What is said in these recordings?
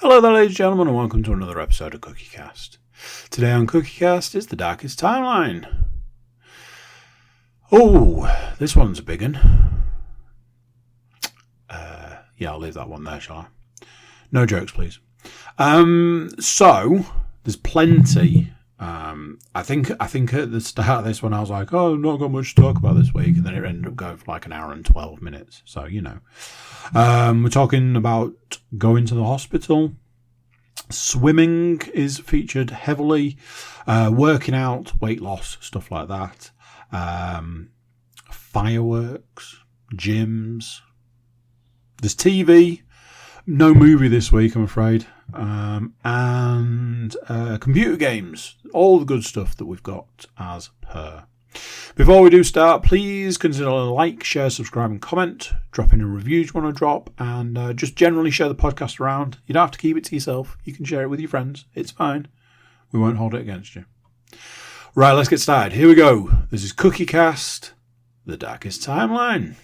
Hello there, ladies and gentlemen, and welcome to another episode of CookieCast. Today on CookieCast is the Darkest Timeline. Oh, this one's a big one. Yeah, I'll leave that one there, shall I? No jokes, please. So there's plenty. I think at the start of this one I was like, oh, I've not got much to talk about this week, and then it ended up going for like an hour and 12 minutes. So, you know. We're talking about going to the hospital. Swimming is featured heavily. Working out, weight loss, stuff like that. Fireworks, gyms. There's TV. No movie this week, I'm afraid. And computer games. All the good stuff that we've got as per. Before we do start, please consider a like, share, subscribe and comment. Drop in a review you want to drop. And just generally share the podcast around. You don't have to keep it to yourself. You can share it with your friends. It's fine. We won't hold it against you. Right, let's get started. Here we go. This is CookieCast, the Darkest Timeline.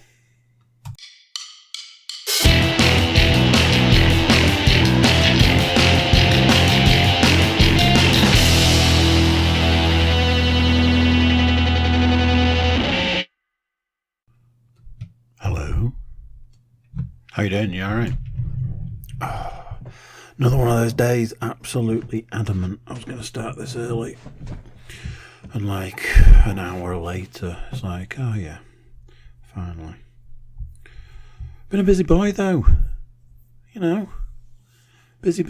Hello. How you doing? You alright? Oh, another one of those days, absolutely adamant I was going to start this early. And like an hour later, it's like, oh yeah, finally. Been a busy boy though. You know, busy.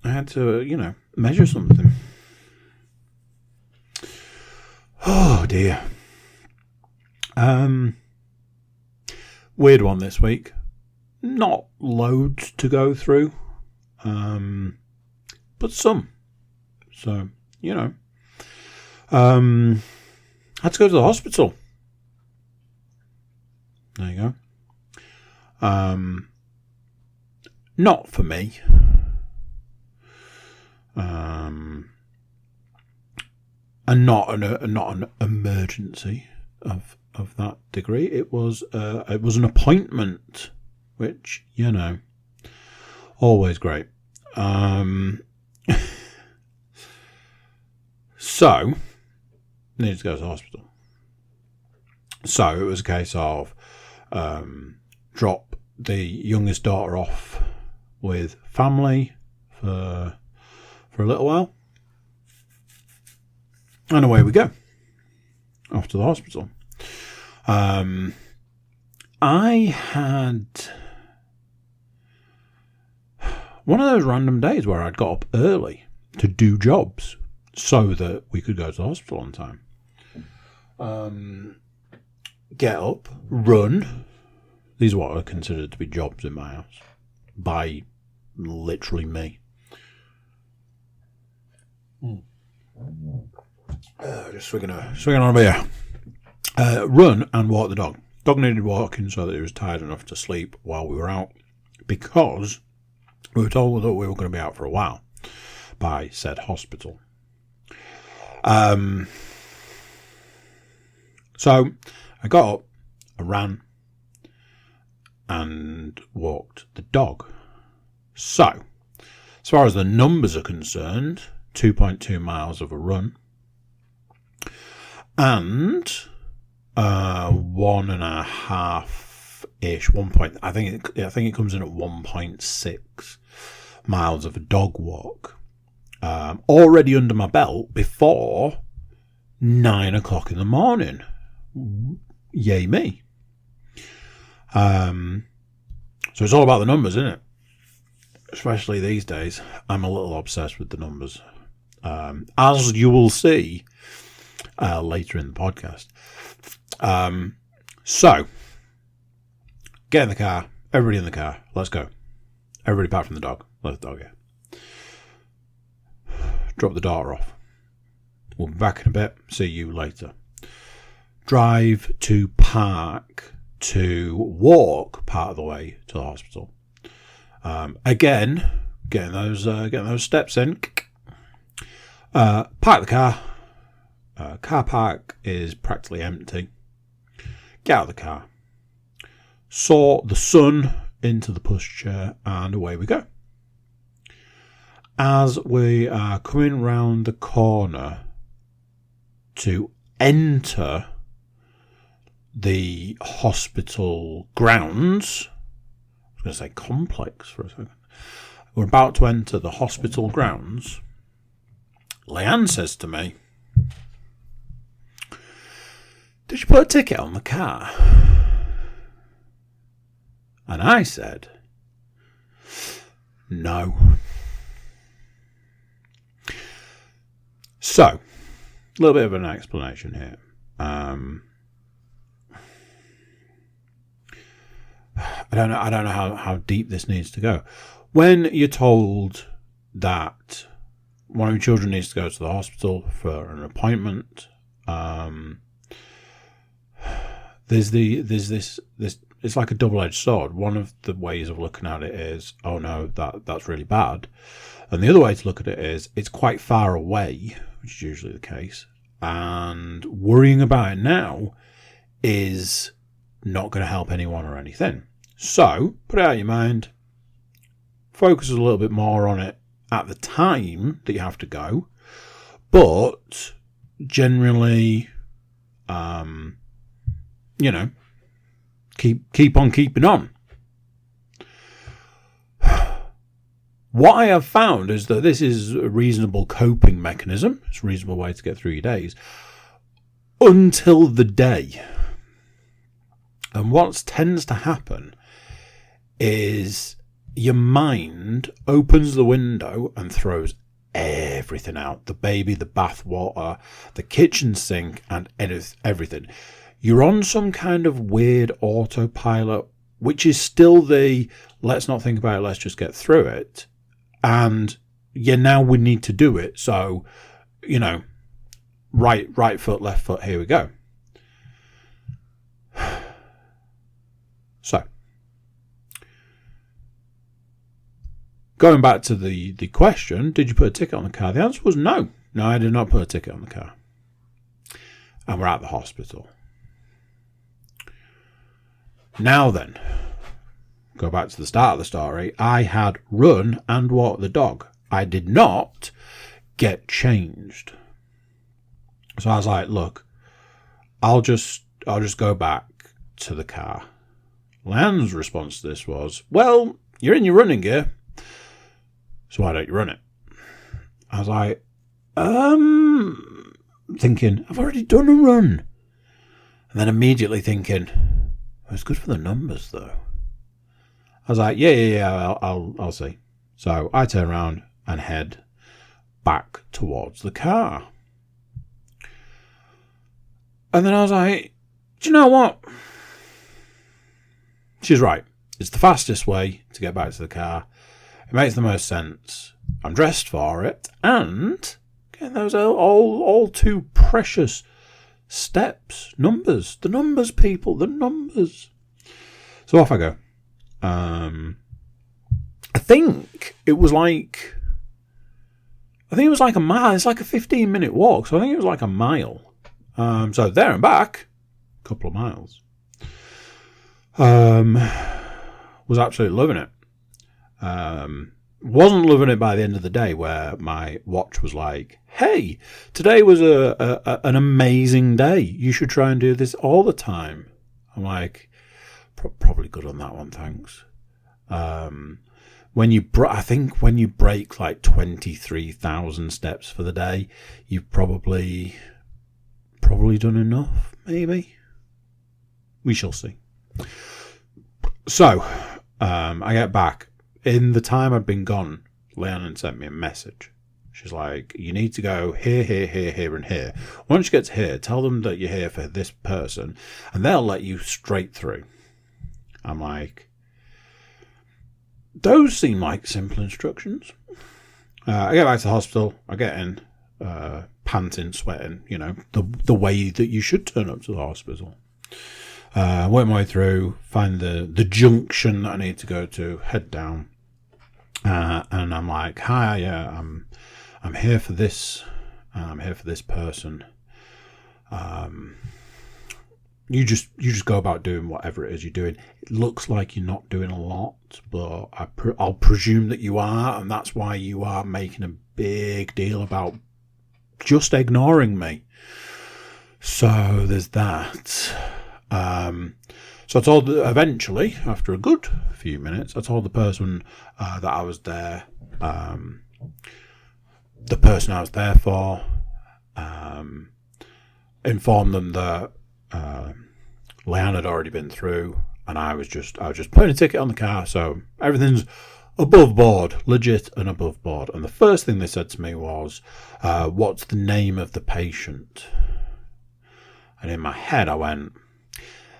I had to, measure something. Oh dear. Weird one this week. Not loads to go through, but some. So, had to go to the hospital. There you go. Not for me. And not an emergency of that degree. It was an appointment, which always great. So needed to go to the hospital. So it was a case of drop the youngest daughter off with family for a little while, and away we go off to the hospital. I had one of those random days where I'd got up early to do jobs so that we could go to the hospital on time. Get up, run. These are what are considered to be jobs in my house by literally me. Just swigging on a beer. Run and walk the dog. Dog needed walking so that he was tired enough to sleep while we were out, because we were told that we were going to be out for a while by said hospital. So I got up, I ran and walked the dog. So as far as the numbers are concerned, 2.2 miles of a run and 1.5-ish, I think it comes in at 1.6 miles of a dog walk. Already under my belt before 9 o'clock in the morning. Yay me. So it's all about the numbers, isn't it? Especially these days. I'm a little obsessed with the numbers. As you will see later in the podcast. So, get in the car. Everybody in the car. Let's go. Everybody apart from the dog. Let the dog out. Drop the daughter off. We'll be back in a bit. See you later. Drive to park to walk part of the way to the hospital. Again, getting those steps in. Park the car. Car park is practically empty. Get out of the car. Saw the sun into the pushchair, and away we go. As we are coming round the corner to enter the hospital grounds, I was going to say complex for a second. We're about to enter the hospital grounds. Leanne says to me, "Did you put a ticket on the car?" And I said, "No." So, a little bit of an explanation here. I don't know how deep this needs to go. When you're told that one of your children needs to go to the hospital for an appointment, there's this. It's like a double-edged sword. One of the ways of looking at it is, oh no, that's really bad, and the other way to look at it is, it's quite far away, which is usually the case, and worrying about it now is not going to help anyone or anything. So put it out of your mind. Focus a little bit more on it at the time that you have to go, but generally, keep on keeping on. What I have found is that this is a reasonable coping mechanism. It's a reasonable way to get through your days until the day. And what tends to happen is your mind opens the window and throws everything out. The baby, the bath water, the kitchen sink, and everything. You're on some kind of weird autopilot, which is still the let's not think about it, let's just get through it. And now we need to do it. So, right foot, left foot, here we go. So, going back to the question, did you put a ticket on the car? The answer was no. No, I did not put a ticket on the car. And we're at the hospital. Now then, go back to the start of the story. I had run and walked the dog. I did not get changed. So I was like, look, I'll just go back to the car. Leanne's response to this was, well, you're in your running gear, so why don't you run it? I was like, thinking, I've already done a run. And then immediately thinking, it's good for the numbers though. I was like, yeah, I'll see. So I turn around and head back towards the car. And then I was like, do you know what? She's right. It's the fastest way to get back to the car. It makes the most sense. I'm dressed for it. And again, those are all too precious steps. Numbers. The numbers, people. The numbers. So off I go. I think it was like a mile. It's like a 15-minute walk. So I think it was like a mile. So there and back, a couple of miles. Was absolutely loving it. Wasn't loving it by the end of the day, where my watch was like, hey, today was an amazing day. You should try and do this all the time. I'm like, probably good on that one, thanks. I think when you break like 23,000 steps for the day, you've probably done enough, maybe. We shall see. So, I get back. In the time I'd been gone, Leanne sent me a message. She's like, you need to go here, here, here, here, and here. Once you get to here, tell them that you're here for this person, and they'll let you straight through. I'm like, those seem like simple instructions. I get back to the hospital. I get in, panting, sweating, the way that you should turn up to the hospital. Work my way through, find the junction that I need to go to, head down, and I'm like, hi, yeah, I'm here for this. I'm here for this person. you just go about doing whatever it is you're doing. It looks like you're not doing a lot, but I'll presume that you are, and that's why you are making a big deal about just ignoring me. So there's that. So I told, eventually, after a good few minutes, I told the person that I was there, the person I was there for, informed them that Leanne had already been through, and I was just putting a ticket on the car, so everything's above board, legit and above board. And the first thing they said to me was, what's the name of the patient? And in my head I went,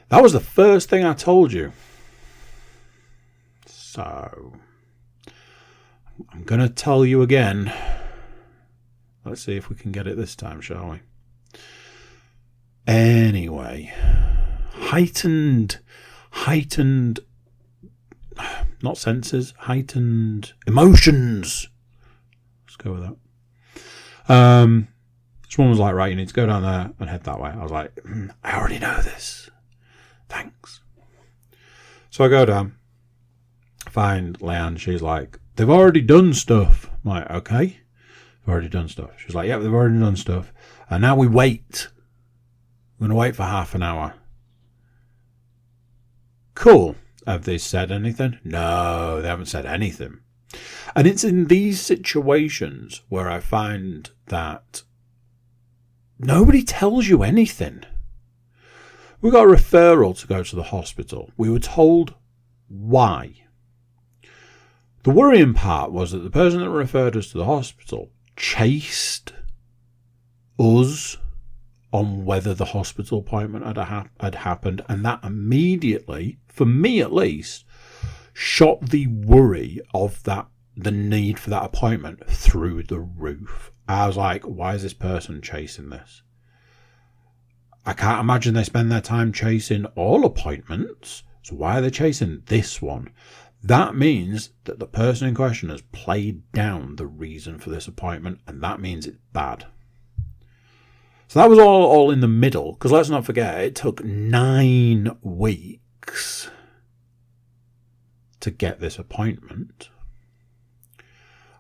that was the first thing I told you. So I'm going to tell you again. Let's see if we can get it this time, shall we? Anyway, heightened, not senses, heightened emotions. Let's go with that. This one was like, right, you need to go down there and head that way. I was like, I already know this. Thanks. So I go down, find Leanne. She's like, they've already done stuff. I'm like, okay, they've already done stuff. She's like, yeah, they've already done stuff. And now we wait. We're going to wait for half an hour. Cool. Have they said anything? No, they haven't said anything. And it's in these situations where I find that nobody tells you anything. We got a referral to go to the hospital. We were told why. The worrying part was that the person that referred us to the hospital chased us on whether the hospital appointment had happened, and that immediately, for me at least, shot the worry of the need for that appointment through the roof. I was like, why is this person chasing this? I can't imagine they spend their time chasing all appointments, so why are they chasing this one? That means that the person in question has played down the reason for this appointment, and that means it's bad. So that was all in the middle, because let's not forget, it took 9 weeks to get this appointment.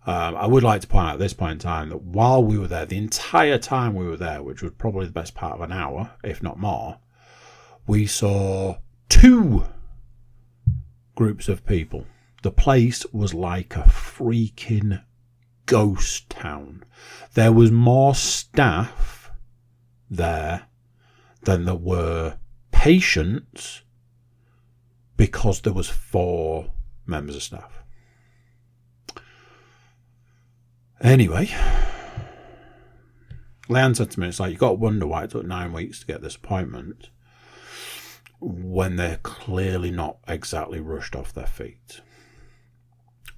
I would like to point out at this point in time that while we were there, the entire time we were there, which was probably the best part of an hour, if not more, we saw 2 groups of people. The place was like a freaking ghost town. There was more staff there than there were patients, because there was 4 members of staff. Anyway, Leanne said to me, it's like, you've got to wonder why it took 9 weeks to get this appointment when they're clearly not exactly rushed off their feet.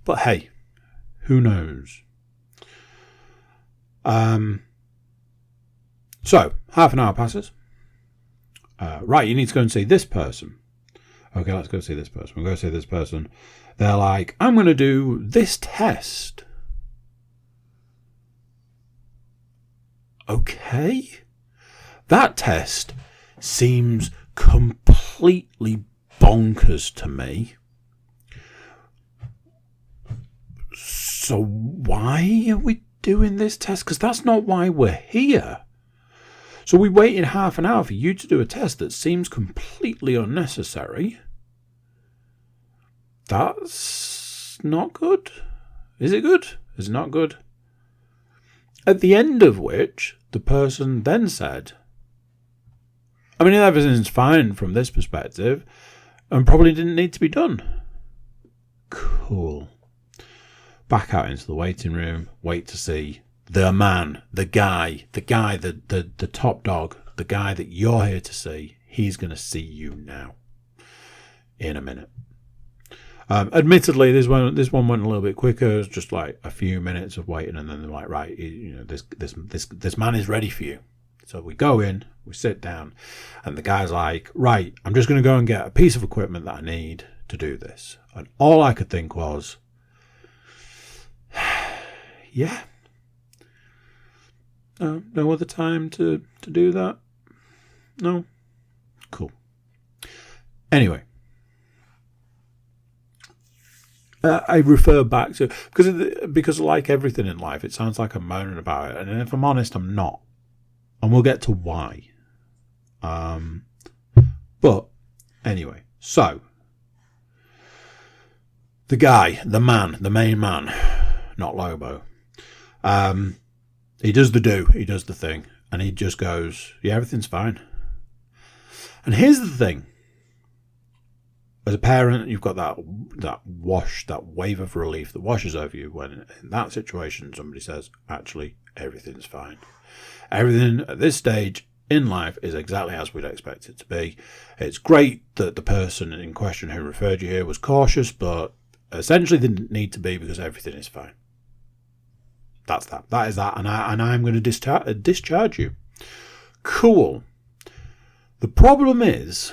But hey, who knows? So, half an hour passes. Right, you need to go and see this person. Okay, let's go see this person. We'll go see this person. They're like, I'm going to do this test. Okay. That test seems completely bonkers to me. So why are we doing this test? Because that's not why we're here. So we waited half an hour for you to do a test that seems completely unnecessary. That's not good. Is it good? Is it not good? At the end of which, the person then said, I mean, everything's fine from this perspective and probably didn't need to be done. Cool. Back out into the waiting room, wait to see the man, the guy, the top dog, the guy that you're here to see. He's going to see you now in a minute. Admittedly, this one went a little bit quicker. It was just like a few minutes of waiting, and then they're like, right, you know, this man is ready for you. So we go in, we sit down, and the guy's like, right, I'm just going to go and get a piece of equipment that I need to do this. And all I could think was, yeah, no other time to do that. No, Cool. Anyway. I refer back to because like everything in life, it sounds like I'm moaning about it, and if I'm honest, I'm not, and we'll get to why. But anyway, so the guy, the main man, not Lobo, he does the thing, and he just goes, "Yeah, everything's fine." And here's the thing. As a parent, you've got that wave of relief that washes over you when in that situation somebody says, actually, everything's fine. Everything at this stage in life is exactly as we'd expect it to be. It's great that the person in question who referred you here was cautious, but essentially they didn't need to be because everything is fine. That's that. That is that. And I'm going to discharge you. Cool. The problem was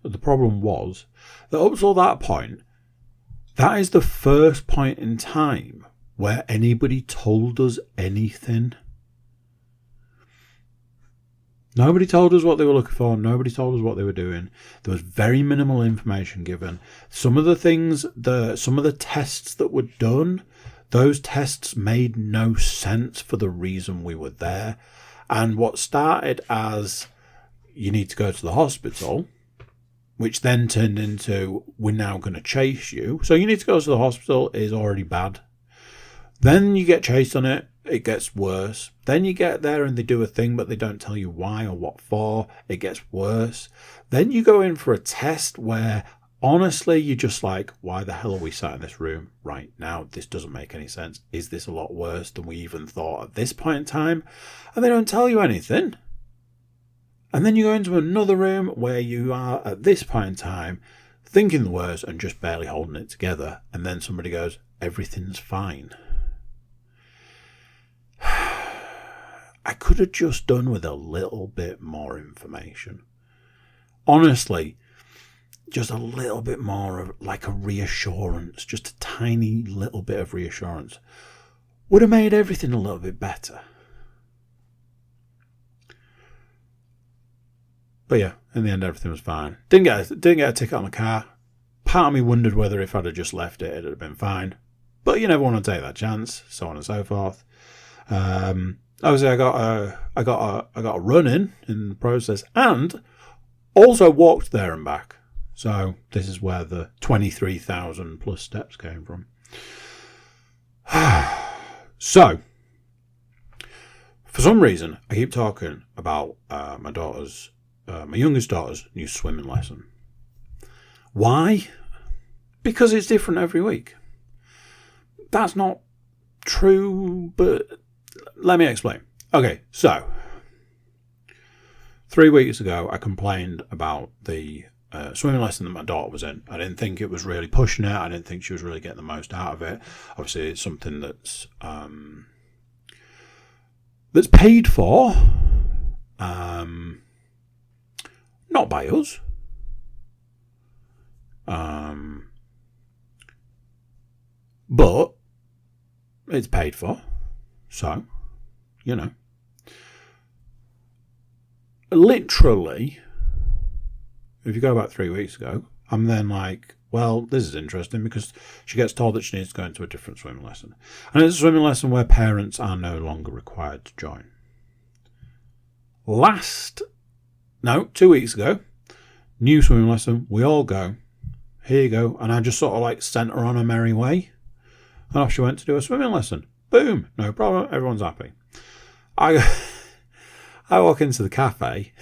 that up till that point, that is the first point in time where anybody told us anything. Nobody told us what they were looking for. Nobody told us what they were doing. There was very minimal information given. Some of the things, some of the tests that were done, those tests made no sense for the reason we were there. And what started as you need to go to the hospital, which then turned into, we're now going to chase you. So you need to go to the hospital is already bad. Then you get chased on it. It gets worse. Then you get there and they do a thing, but they don't tell you why or what for. It gets worse. Then you go in for a test where, honestly, you're just like, why the hell are we sat in this room right now? This doesn't make any sense. Is this a lot worse than we even thought at this point in time? And they don't tell you anything. And then you go into another room where you are, at this point in time, thinking the worst and just barely holding it together. And then somebody goes, everything's fine. I could have just done with a little bit more information. Honestly, just a little bit more of like a reassurance, just a tiny little bit of reassurance would have made everything a little bit better. But yeah, in the end, everything was fine. Didn't get a ticket on the car. Part of me wondered whether if I'd have just left it, it'd have been fine. But you never want to take that chance, so on and so forth. Obviously, I got a run in the process, and also walked there and back. So this is where the 23,000 plus steps came from. So, for some reason, I keep talking about my youngest daughter's new swimming lesson. Why? Because it's different every week. That's not true, but let me explain. Okay, so 3 weeks ago, I complained about the swimming lesson that my daughter was in. I didn't think it was really pushing it. I didn't think she was really getting the most out of it. Obviously, it's something that's paid for. Not by us. But it's paid for. So, you know. Literally, if you go back 3 weeks ago, I'm then like, well, this is interesting because she gets told that she needs to go into a different swimming lesson. And it's a swimming lesson where parents are no longer required to join. 2 weeks ago, new swimming lesson, we all go. Here you go. And I just sort of like sent her on her merry way. And off she went to do a swimming lesson. Boom, no problem, everyone's happy. I walk into the cafe.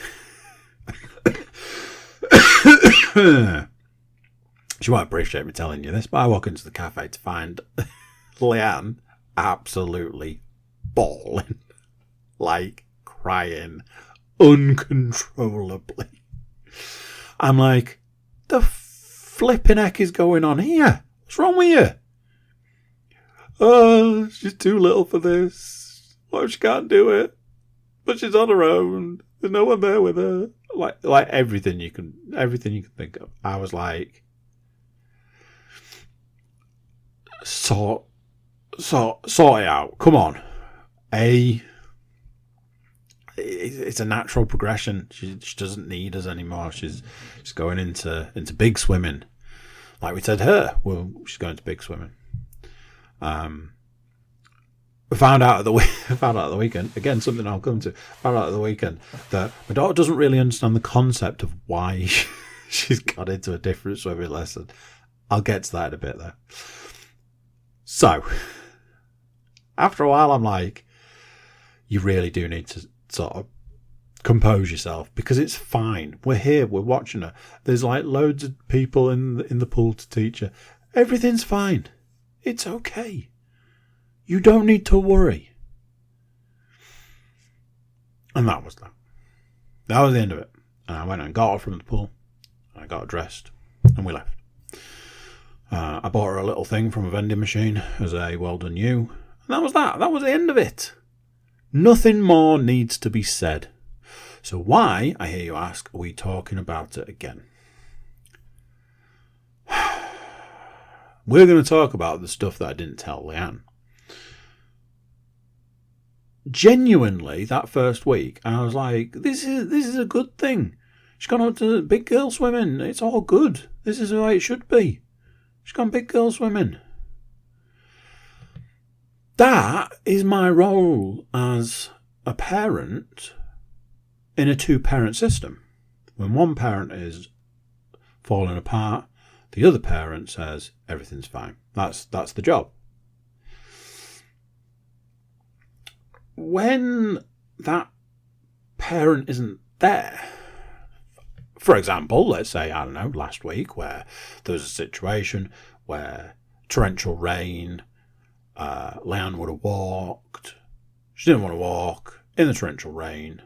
She won't appreciate me telling you this, but I walk into the cafe to find Leanne absolutely bawling, like crying uncontrollably. I'm like, the flipping heck is going on here? What's wrong with you? Oh, she's too little for this. What if she can't do it? But she's on her own. There's no one there with her. Like everything you can think of. I was like, sort it out. Come on. it's a natural progression. She doesn't need us anymore. She's going into big swimming. Like we said her, well, she's going to big swimming. I found out at the weekend, again, something I'll come to, found out at the weekend that my daughter doesn't really understand the concept of why she's got into a different swimming lesson. I'll get to that in a bit though. So, after a while, I'm like, you really do need to sort of compose yourself, because it's fine. We're here, we're watching her. There's like loads of people in the pool to teach her. Everything's fine. It's okay. You don't need to worry. And that was that. That was the end of it. And I went and got her from the pool. And I got her dressed. And we left. I bought her a little thing from a vending machine as a well done you. And that was that. That was the end of it. Nothing more needs to be said. So why, I hear you ask, are we talking about it again? We're going to talk about the stuff that I didn't tell Leanne. Genuinely, that first week, I was like, this is a good thing. She's gone out to big girl swimming. It's all good. This is the way it should be. She's gone big girl swimming. That is my role as a parent in a two-parent system. When one parent is falling apart, the other parent says everything's fine. That's the job. When that parent isn't there, for example, let's say, I don't know, last week where there was a situation where torrential rain, Leanne would have walked. She didn't want to walk in the torrential rain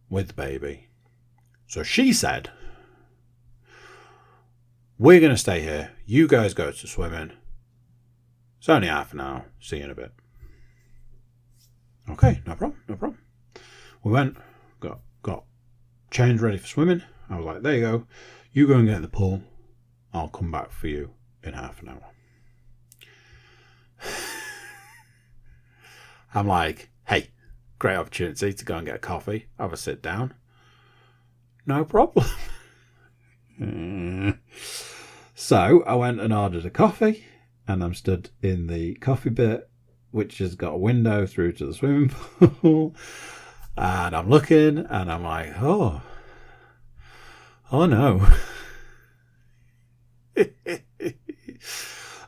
with the baby. So she said, we're going to stay here. You guys go to swimming. It's only half an hour. See you in a bit. Okay, no problem. We went, got changed ready for swimming. I was like, there you go. You go and get in the pool. I'll come back for you in half an hour. I'm like, hey, great opportunity to go and get a coffee, have a sit down. No problem. So I went and ordered a coffee, and I'm stood in the coffee bit, which has got a window through to the swimming pool. And I'm looking, and I'm like, oh no.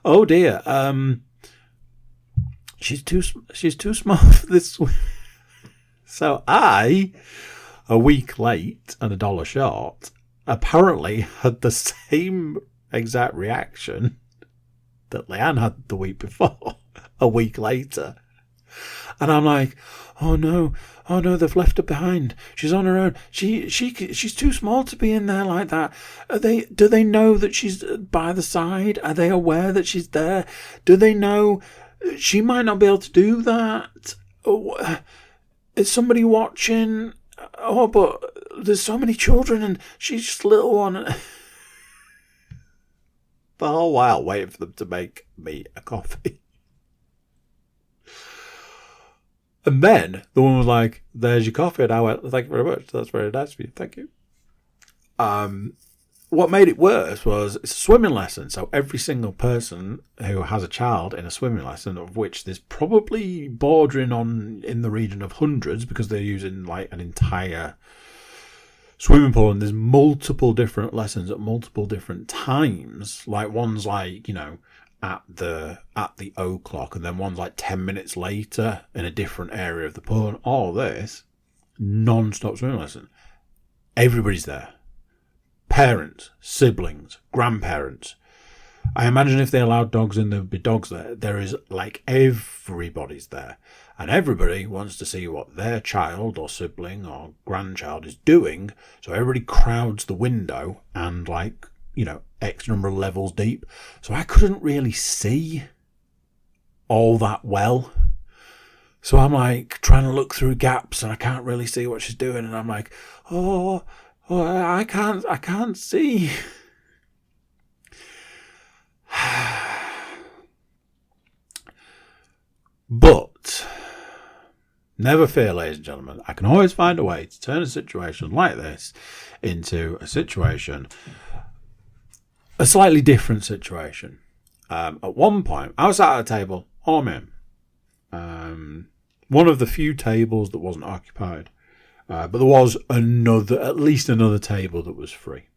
Oh dear. She's too small for this swim. So I, a week late and $1 short, apparently had the same exact reaction that Leanne had the week before, a week later. And I'm like, oh no, they've left her behind. She's on her own. She's too small to be in there like that. Do they know that she's by the side? Are they aware that she's there? Do they know she might not be able to do that? Is somebody watching? Oh, but there's so many children and she's just a little one. The whole while waiting for them to make me a coffee. And then the woman was like, there's your coffee. And I went, thank you very much. That's very nice of you. Thank you. What made it worse was it's a swimming lesson. So every single person who has a child in a swimming lesson, of which there's probably bordering on in the region of hundreds, because they're using like an entire swimming pool, and there's multiple different lessons at multiple different times. Like one's like, at the o'clock, and then one's like 10 minutes later in a different area of the pool. And all this non-stop swimming lesson. Everybody's there. Parents, siblings, grandparents. I imagine if they allowed dogs in, there would be dogs there. There is like everybody's there. And everybody wants to see what their child or sibling or grandchild is doing. So everybody crowds the window and X number of levels deep. So I couldn't really see all that well. So I'm like trying to look through gaps and I can't really see what she's doing. And I'm like, oh I can't see. But Never fear, ladies and gentlemen. I can always find a way to turn a situation like this into a situation, a slightly different situation. At one point, I was sat at a table on my own. One of the few tables that wasn't occupied. But there was at least another table that was free.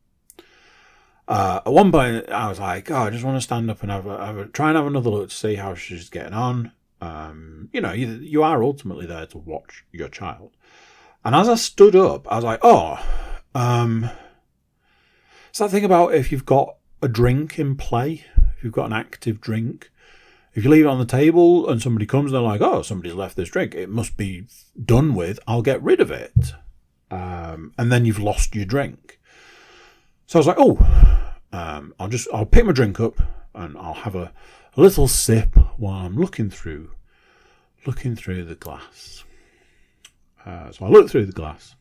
At one point, I was like, I just want to stand up and try and have another look to see how she's getting on. You are ultimately there to watch your child. And as I stood up, I was like, it's that thing about if you've got a drink in play, if you've got an active drink, if you leave it on the table and somebody comes, they're like, somebody's left this drink, it must be done with, I'll get rid of it. And then you've lost your drink. So I was like, I'll pick my drink up and I'll have a little sip while I'm looking through the glass. So I looked through the glass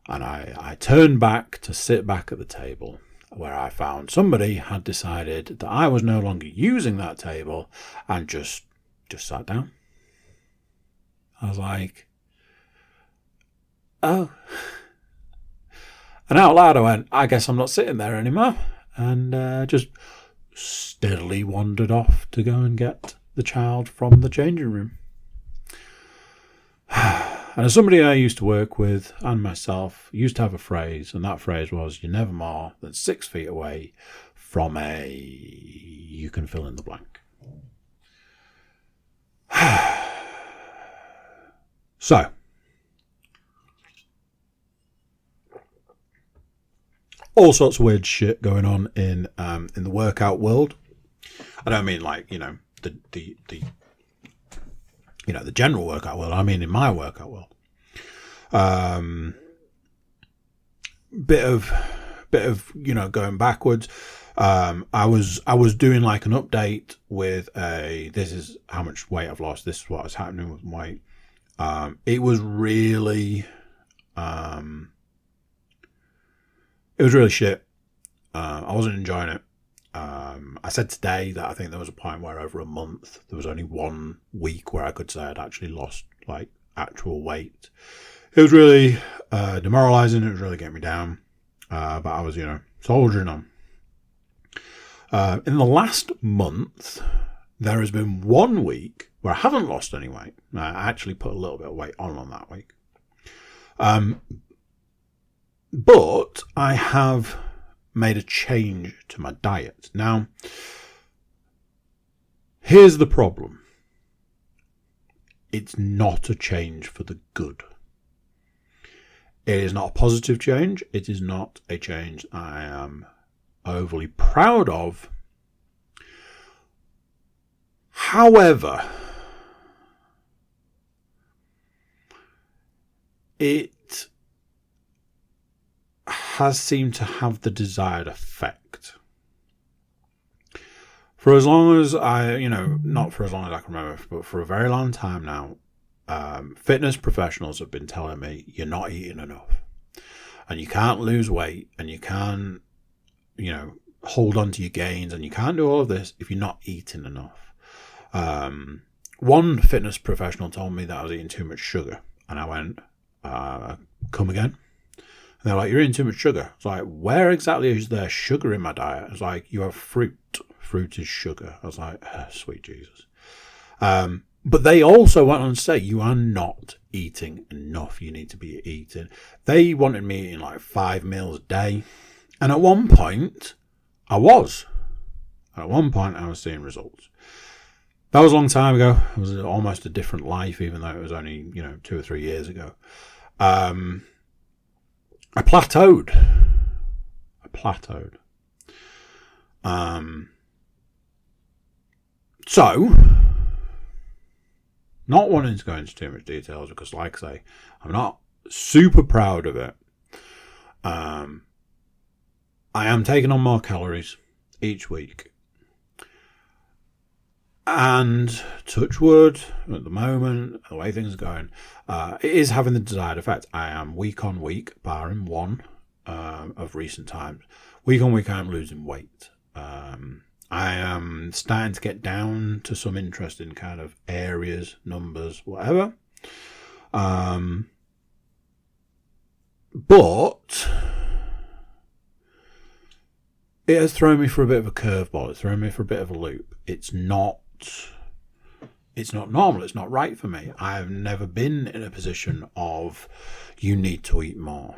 and I turned back to sit back at the table, where I found somebody had decided that I was no longer using that table and just sat down. I was like, oh. And out loud I went, I guess I'm not sitting there anymore. And just steadily wandered off to go and get the child from the changing room. And as somebody I used to work with and myself used to have a phrase, and that phrase was, you're never more than 6 feet away from you can fill in the blank. So, all sorts of weird shit going on in the workout world. I don't mean like, the general workout world. I mean in my workout world. Bit of going backwards. I was doing like an update with this is how much weight I've lost, this is what is happening with weight. It was really shit. I wasn't enjoying it. I said today that I think there was a point where over a month there was only 1 week where I could say I'd actually lost like actual weight. It was really demoralizing. It was really getting me down. But I was, soldiering on. In the last month, there has been 1 week where I haven't lost any weight. I actually put a little bit of weight on that week. But I have made a change to my diet. Now, here's the problem. It's not a change for the good. It is not a positive change. It is not a change I am overly proud of. However, it has seemed to have the desired effect. For as long as not for as long as I can remember, but for a very long time now, fitness professionals have been telling me you're not eating enough and you can't lose weight and you can't, hold on to your gains and you can't do all of this if you're not eating enough. One fitness professional told me that I was eating too much sugar and I went, come again? And they're like, you're eating too much sugar. It's like, where exactly is there sugar in my diet? It's like, you have fruit. Fruit is sugar. I was like, sweet Jesus. But they also went on to say, you are not eating enough. You need to be eating. They wanted me eating like 5 meals a day. And at one point, I was. At one point, I was seeing results. That was a long time ago. It was almost a different life, even though it was only, 2 or 3 years ago. I plateaued. So, not wanting to go into too much details because, like I say, I'm not super proud of it. I am taking on more calories each week. And touch wood, at the moment, the way things are going, it is having the desired effect. I am week on week, barring one of recent times, week on week I am losing weight. I am starting to get down to some interesting kind of areas, numbers, whatever. But it has thrown me for a bit of a curveball. It's thrown me for a bit of a loop. It's not normal. It's not right for me. I've never been in a position of you need to eat more.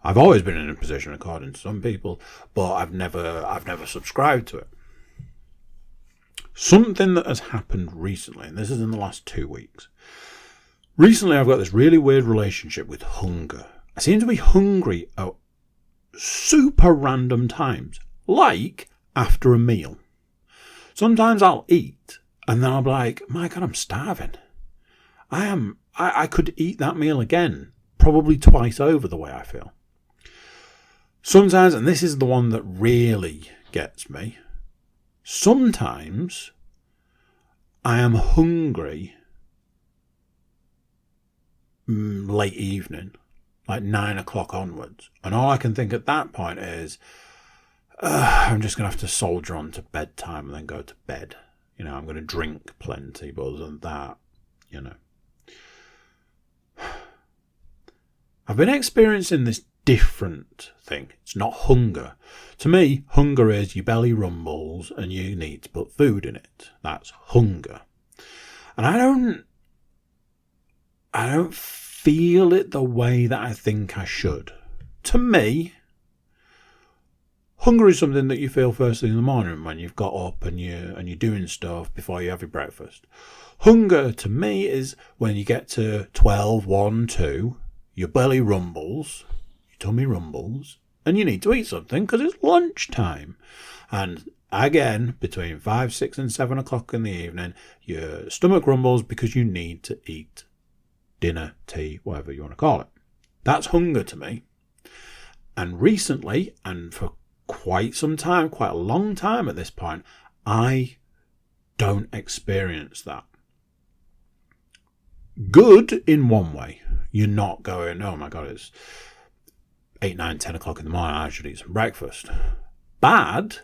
I've always been in a position, according to some people, but I've never subscribed to it. Something that has happened recently, and this is in the last 2 weeks. Recently, I've got this really weird relationship with hunger. I seem to be hungry at super random times, like after a meal. Sometimes I'll eat, and then I'll be like, my God, I'm starving. I could eat that meal again, probably twice over the way I feel. Sometimes, and this is the one that really gets me, sometimes I am hungry late evening, like 9 o'clock onwards. And all I can think at that point is, I'm just going to have to soldier on to bedtime and then go to bed. You know, I'm going to drink plenty, but other than that, you know. I've been experiencing this different thing. It's not hunger. To me, hunger is your belly rumbles and you need to put food in it. That's hunger. And I don't feel it the way that I think I should. To me, hunger is something that you feel first thing in the morning when you've got up and you're doing stuff before you have your breakfast. Hunger to me is when you get to 12, 1, 2, your belly rumbles, your tummy rumbles, and you need to eat something because it's lunchtime. And again, between 5, 6 and 7 o'clock in the evening, your stomach rumbles because you need to eat dinner, tea, whatever you want to call it. That's hunger to me. And recently, and for quite some time, quite a long time at this point, I don't experience that. Good in one way. You're not going, oh my God, it's 8, 9, 10 o'clock in the morning, I should eat some breakfast. Bad,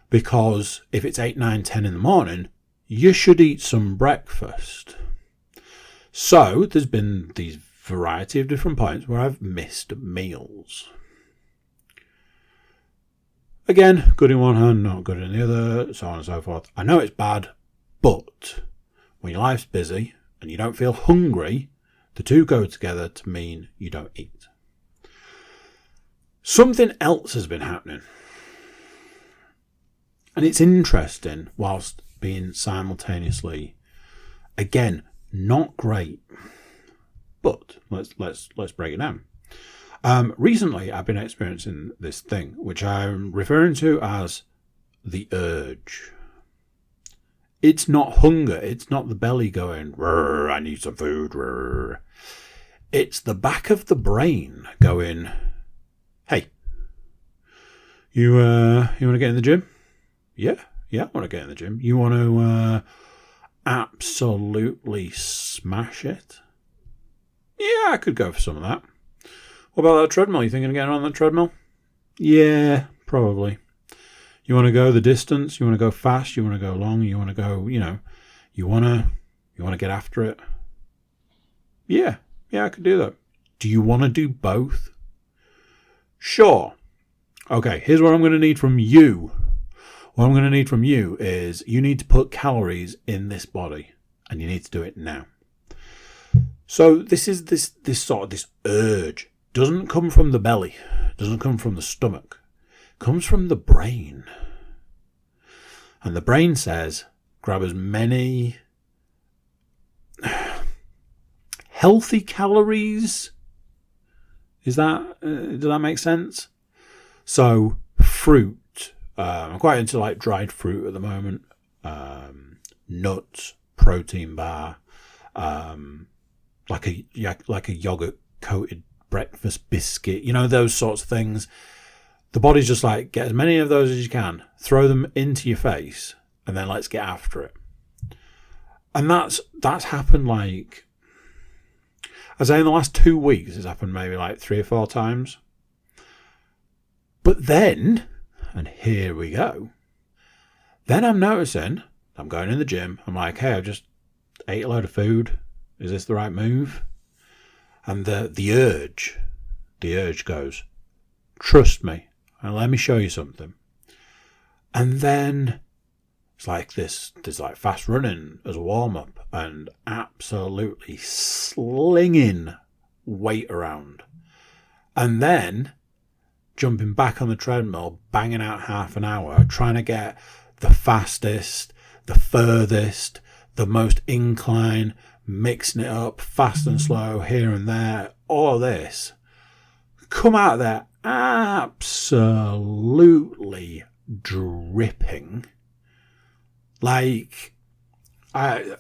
because if it's 8, 9, 10 in the morning, you should eat some breakfast. So there's been these variety of different points where I've missed meals. Again, good in one hand, not good in the other, so on and so forth. I know it's bad, but when your life's busy and you don't feel hungry, the two go together to mean you don't eat. Something else has been happening. And it's interesting whilst being simultaneously, again, not great. But let's break it down. Recently, I've been experiencing this thing, which I'm referring to as the urge. It's not hunger. It's not the belly going, I need some food. It's the back of the brain going, hey, you want to get in the gym? Yeah, I want to get in the gym. You want to absolutely smash it? Yeah, I could go for some of that. What about that treadmill? You thinking of getting on that treadmill? Yeah, probably. You want to go the distance? You want to go fast? You want to go long? You want to go, you want to get after it? Yeah, I could do that. Do you want to do both? Sure. Okay, here's what I'm going to need from you. What I'm going to need from you is you need to put calories in this body, and you need to do it now. So this is this urge. Doesn't come from the belly, doesn't come from the stomach, comes from the brain. And the brain says, grab as many healthy calories. Does that make sense? So fruit, I'm quite into like dried fruit at the moment, nuts, protein bar, like a yogurt coated breakfast biscuit, those sorts of things. The body's just like, get as many of those as you can, throw them into your face, and then let's get after it. And that's happened like, I'd say in the last 2 weeks, it's happened maybe like 3 or 4 times. But then, and here we go, Then I'm noticing, I'm going in the gym. I'm like, hey, I just ate a load of food. Is this the right move? And the urge goes, trust me, and let me show you something. And then it's like there's like fast running as a warm up and absolutely slinging weight around. And then jumping back on the treadmill, banging out half an hour, trying to get the fastest, the furthest, the most incline, mixing it up, fast and slow, here and there, all of this. Come out of there absolutely dripping. Like, I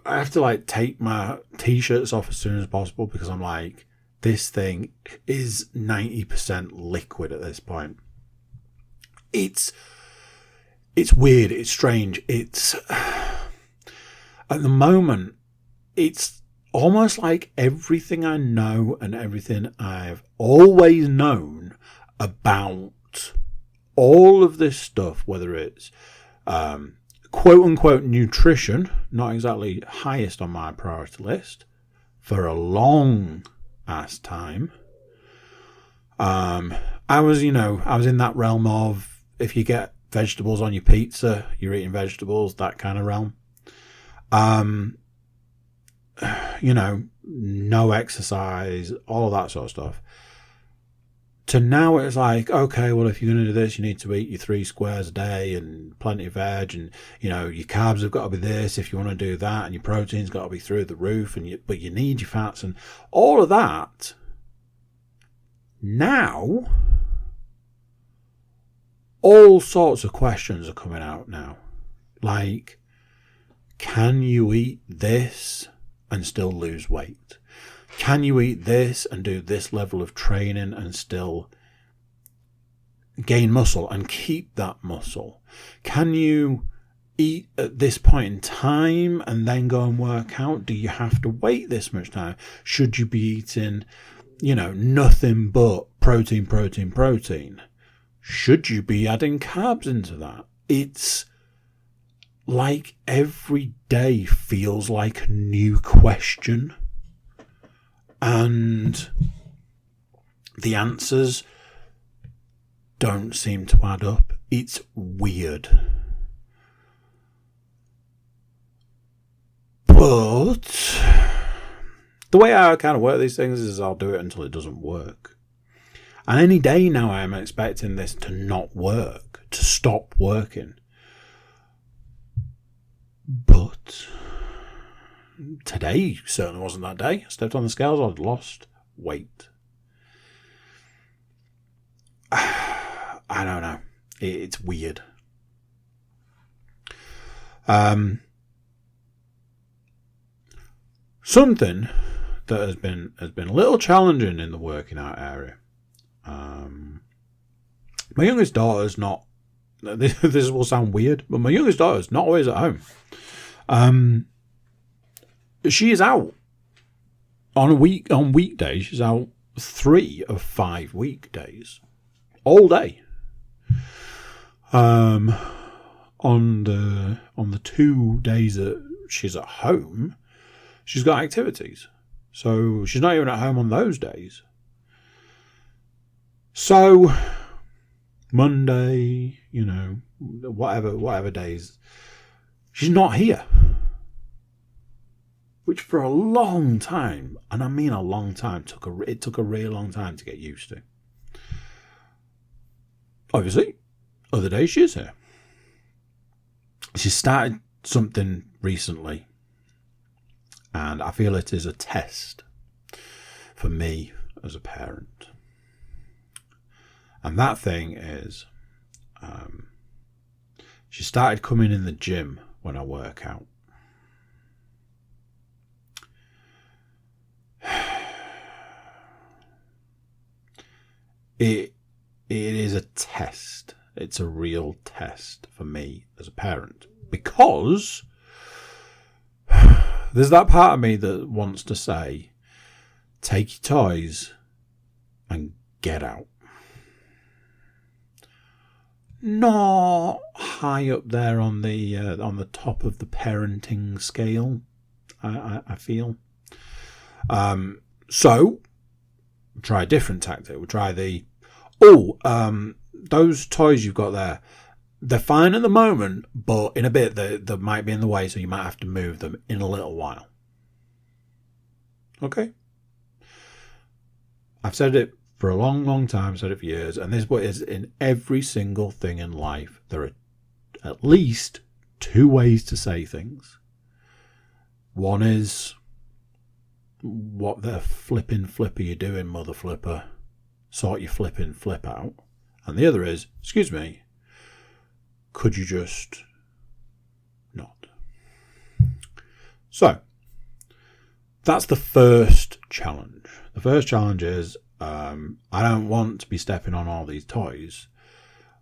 have to like take my t-shirts off as soon as possible because I'm like, this thing is 90% liquid at this point. It's weird. It's strange. It's at the moment, it's almost like everything I know and everything I've always known about all of this stuff, whether it's quote unquote nutrition, not exactly highest on my priority list for a long ass time. I was in that realm of if you get vegetables on your pizza, you're eating vegetables, that kind of realm. No exercise, all of that sort of stuff. To now it's like, okay, well, if you're going to do this, you need to eat your 3 squares a day and plenty of veg, and your carbs have got to be this if you want to do that, and your protein's got to be through the roof, but you need your fats and all of that. Now, all sorts of questions are coming out now, like, can you eat this and still lose weight? Can you eat this and do this level of training and still gain muscle and keep that muscle? Can you eat at this point in time and then go and work out? Do you have to wait this much time? Should you be eating, nothing but protein? Should you be adding carbs into that? It's like every day feels like a new question. And the answers don't seem to add up. It's weird. But the way I kind of work these things is I'll do it until it doesn't work. And any day now I am expecting this to not work, to stop working. But today certainly wasn't that day. I stepped on the scales, I'd lost weight. I don't know. It's weird. Something that has been a little challenging in the working out area. My youngest daughter's not. This will sound weird, but my youngest daughter's not always at home. She is out on weekdays. She's out 3 of 5 weekdays, all day. On the 2 days that she's at home, she's got activities, so she's not even at home on those days. So Monday, whatever days, she's not here. Which for a long time, and I mean a long time, it took a really long time to get used to. Obviously, other days she is here. She started something recently, and I feel it is a test for me as a parent. And that thing is, she started coming in the gym when I work out. It is a test. It's a real test for me as a parent, because there's that part of me that wants to say, take your toys and get out. Not high up there on the top of the parenting scale. I feel. So try a different tactic. We'll try those toys you've got there. They're fine at the moment, but in a bit they might be in the way, so you might have to move them in a little while. Okay? I've said it for a long, long time, I've said it for years, and this is what is in every single thing in life. There are at least two ways to say things. One is, what the flipping flipper you doing, mother flipper? Sort your flipping flip out. And the other is, excuse me, could you just not? So, that's the first challenge. The first challenge is, I don't want to be stepping on all these toys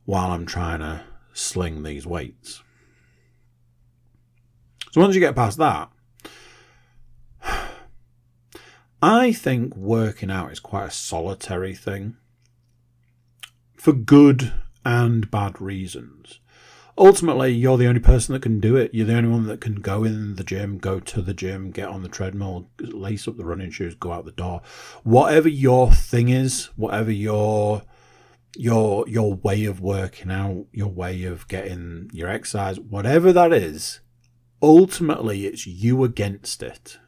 while I'm trying to sling these weights. So once you get past that, I think working out is quite a solitary thing for good and bad reasons. Ultimately, you're the only person that can do it. You're the only one that can go in the gym, go to the gym, get on the treadmill, lace up the running shoes, go out the door. Whatever your thing is, whatever your way of working out, your way of getting your exercise, whatever that is, ultimately it's you against it.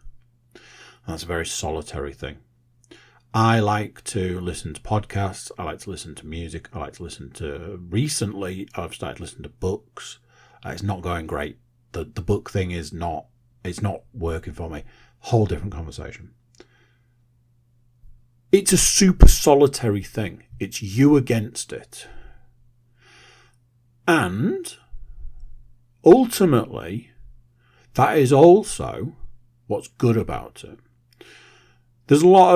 And that's a very solitary thing. I like to listen to podcasts. I like to listen to music. I like to listen to... Recently, I've started listening to books. It's not going great. The book thing is not... It's not working for me. Whole different conversation. It's a super solitary thing. It's you against it. And ultimately, that is also what's good about it. There's a lot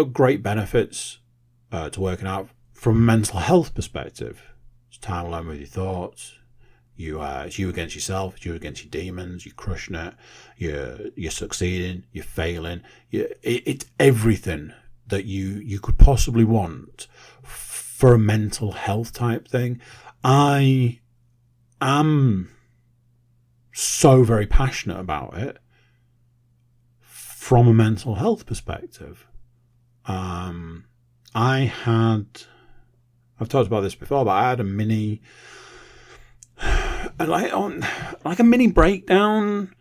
of great benefits to working out from a mental health perspective. It's time alone with your thoughts. It's you against yourself. It's you against your demons. You're crushing it. You're succeeding. You're failing. It's everything that you could possibly want for a mental health type thing. I am so very passionate about it. From a mental health perspective, I've talked about this before, but I had a mini breakdown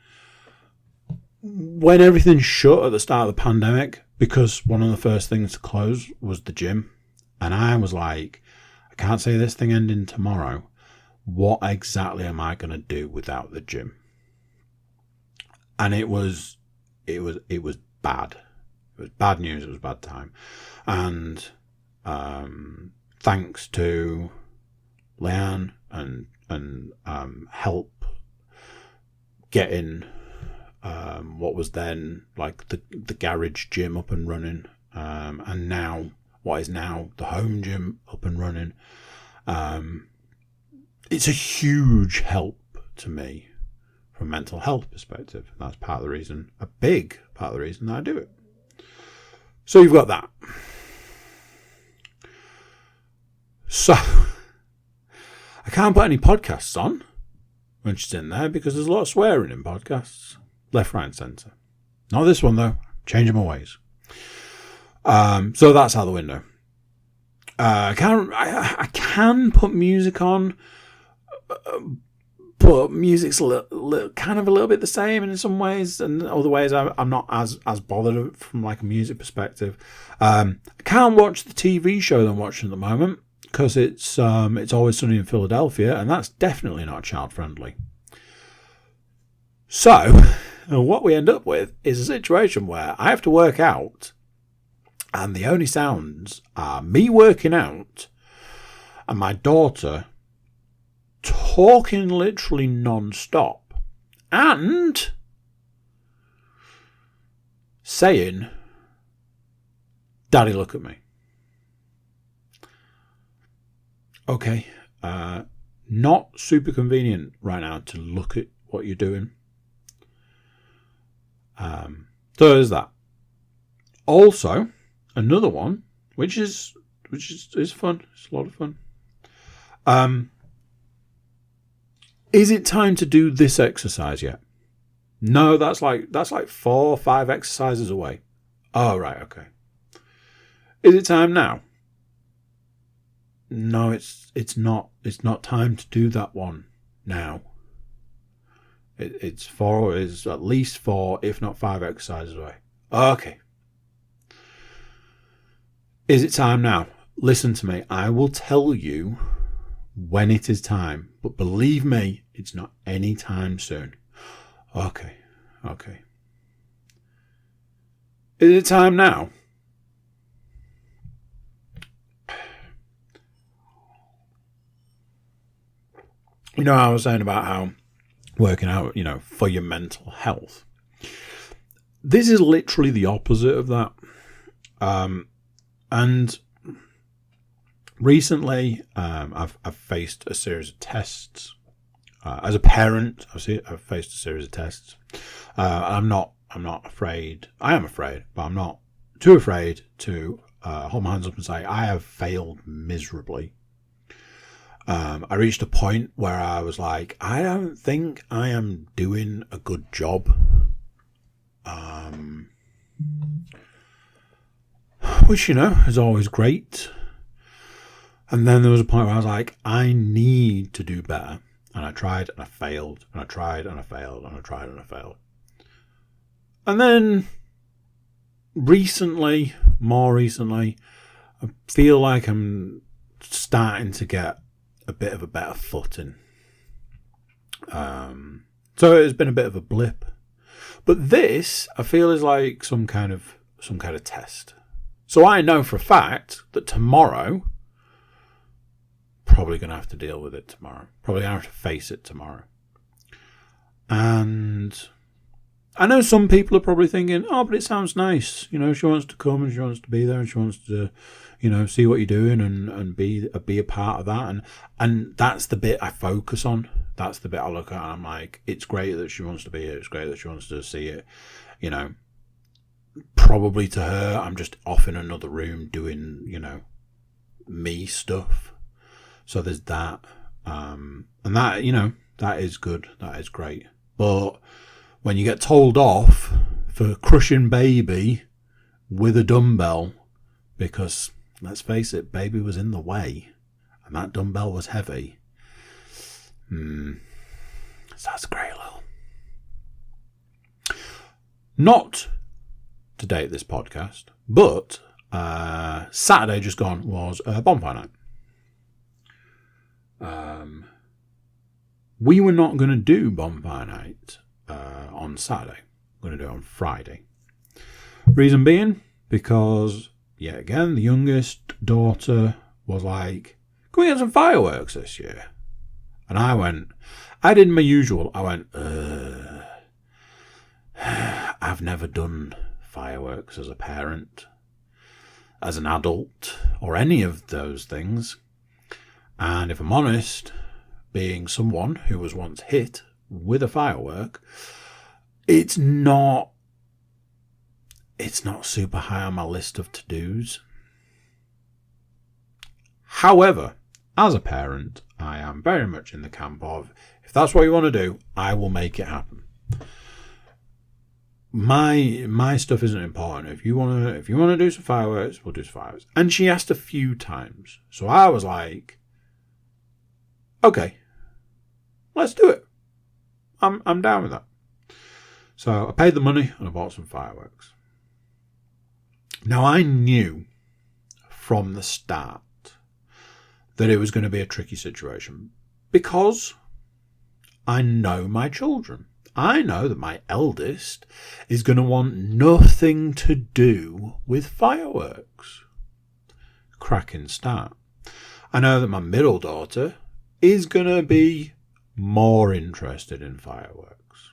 when everything shut at the start of the pandemic, because one of the first things to close was the gym, and I was like, I can't see this thing ending tomorrow. What exactly am I going to do without the gym? And it was bad. It was bad news. It was a bad time. And thanks to Leanne and help getting what was then like the garage gym up and running, and now what is now the home gym up and running. It's a huge help to me. From a mental health perspective. That's part of the reason, a big part of the reason that I do it. So you've got that. So, I can't put any podcasts on when she's in there because there's a lot of swearing in podcasts. Left, right and centre. Not this one though. Changing my ways. So that's out the window. I can put music on, but music's a little bit the same in some ways, and other ways I'm not as bothered from like a music perspective. I can't watch the TV show that I'm watching at the moment because it's Always Sunny in Philadelphia, and that's definitely not child friendly. So what we end up with is a situation where I have to work out, and the only sounds are me working out and my daughter talking literally non-stop and saying, "Daddy, look at me." Okay, not super convenient right now to look at what you're doing. So there's that. Also, another one, which is fun. It's a lot of fun. Is it time to do this exercise yet? No, that's like 4 or 5 exercises away. Oh, right, okay. Is it time now? No, it's not. It's not time to do that one now. It's at least 4, if not 5 exercises away. Okay. Is it time now? Listen to me. I will tell you when it is time, but believe me, it's not any time soon. Okay. Is it time now? You know, I was saying about how working out, for your mental health. This is literally the opposite of that. And recently, I've faced a series of tests. As a parent, I've faced a series of tests. I'm not afraid. I am afraid, but I'm not too afraid to hold my hands up and say I have failed miserably. I reached a point where I was like, I don't think I am doing a good job. Which, is always great. And then there was a point where I was like, I need to do better. And I tried and I failed. And I tried and I failed. And I tried and I failed. And then more recently, I feel like I'm starting to get a bit of a better footing. So it's been a bit of a blip. But this, I feel, is like some kind of test. So I know for a fact that tomorrow, probably going to have to deal with it tomorrow. Probably going to have to face it tomorrow. And I know some people are probably thinking, oh, but it sounds nice. She wants to come and she wants to be there and she wants to, see what you're doing and be a part of that. And that's the bit I focus on. That's the bit I look at and I'm like, it's great that she wants to be here. It's great that she wants to see it. Probably to her, I'm just off in another room doing, me stuff. So there's that. And that, that is good. That is great. But when you get told off for crushing baby with a dumbbell, because let's face it, baby was in the way and that dumbbell was heavy. So that's a great little. Not to date this podcast, but Saturday just gone was bonfire night. We were not going to do bonfire night on Saturday. We're going to do it on Friday. Reason being, because, yet again, the youngest daughter was like, can we get some fireworks this year? And I did my usual. I went, I've never done fireworks as a parent, as an adult, or any of those things. And if I'm honest, being someone who was once hit with a firework, it's not super high on my list of to-dos. However, as a parent, I am very much in the camp of, if that's what you want to do, I will make it happen. My stuff isn't important. If you want to do some fireworks, we'll do some fireworks. And she asked a few times. So I was like, okay, let's do it. I'm down with that. So I paid the money and I bought some fireworks. Now I knew from the start that it was going to be a tricky situation because I know my children. I know that my eldest is going to want nothing to do with fireworks. Cracking start. I know that my middle daughter is going to be more interested in fireworks.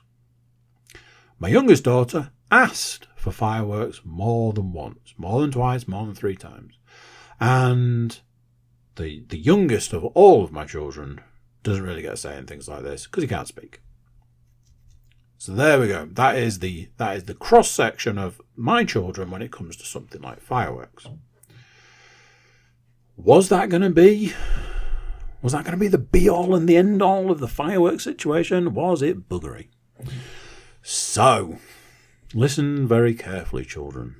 My youngest daughter asked for fireworks more than once, more than twice, more than 3 times. And the youngest of all of my children doesn't really get a say in things like this because he can't speak. So there we go. That is the cross section of my children when it comes to something like fireworks. Was that going to be? Was that going to be the be-all and the end-all of the fireworks situation? Was it buggery? So, listen very carefully, children.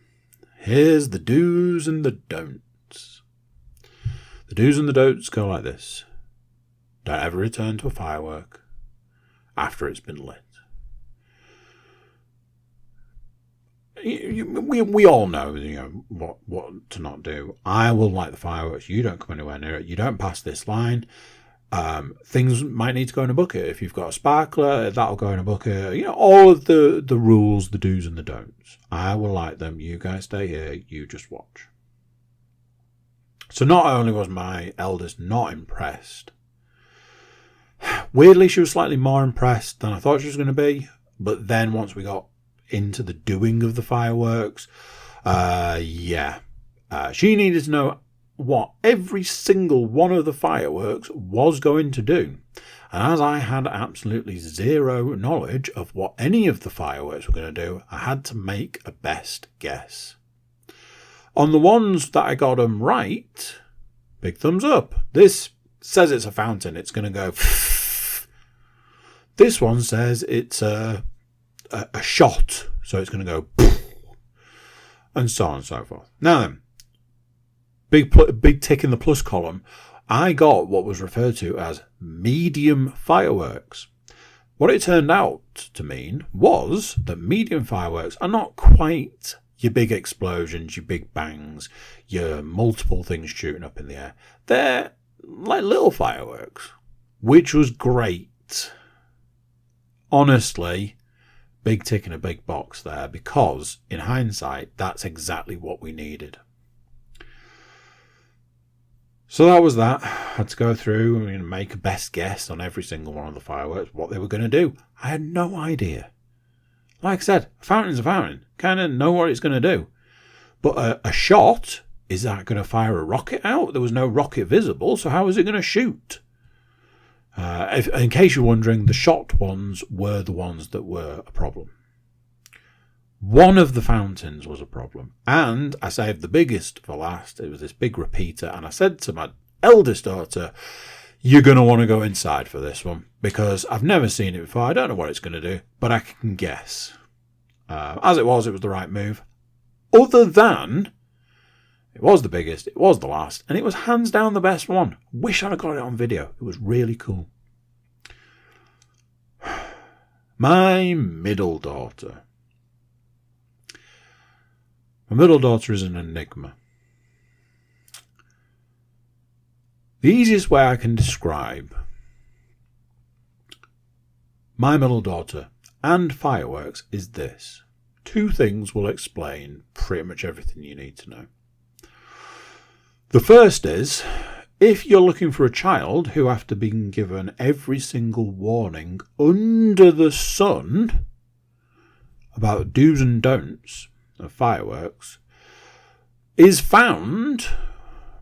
Here's the do's and the don'ts. The do's and the don'ts go like this. Don't ever return to a firework after it's been lit. We all know, what to not do. I will light the fireworks. You don't come anywhere near it. You don't pass this line. Things might need to go in a bucket. If you've got a sparkler, that'll go in a bucket. All of the rules, the do's and the don'ts. I will light them. You guys stay here. You just watch. So not only was my eldest not impressed, weirdly, she was slightly more impressed than I thought she was going to be. But then once we got into the doing of the fireworks, she needed to know what every single one of the fireworks was going to do. And as I had absolutely zero knowledge of what any of the fireworks were going to do, I had to make a best guess. On the ones that I got them right, big thumbs up. This says it's a fountain. It's going to go. This one says it's a shot, so it's going to go, and so on and so forth. Now then, big tick in the plus column. I got what was referred to as medium fireworks. What it turned out to mean was that medium fireworks are not quite your big explosions, your big bangs, your multiple things shooting up in the air. They're like little fireworks, which was great. Honestly, big tick in a big box there, because in hindsight, that's exactly what we needed. So that was that. I had to go through and make a best guess on every single one of the fireworks, what they were going to do. I had no idea. Like I said, a fountain's a fountain. Kind of know what it's going to do. But a shot, is that going to fire a rocket out? There was no rocket visible, so how was it going to shoot? In case you're wondering, the shot ones were the ones that were a problem. One of the fountains was a problem. And I saved the biggest for last. It was this big repeater. And I said to my eldest daughter, you're going to want to go inside for this one, because I've never seen it before. I don't know what it's going to do, but I can guess. As it was the right move. Other than, it was the biggest, it was the last, and it was hands down the best one. Wish I'd have got it on video. It was really cool. My middle daughter. My middle daughter is an enigma. The easiest way I can describe my middle daughter and fireworks is this. Two things will explain pretty much everything you need to know. The first is, if you're looking for a child who, after being given every single warning under the sun about do's and don'ts of fireworks, is found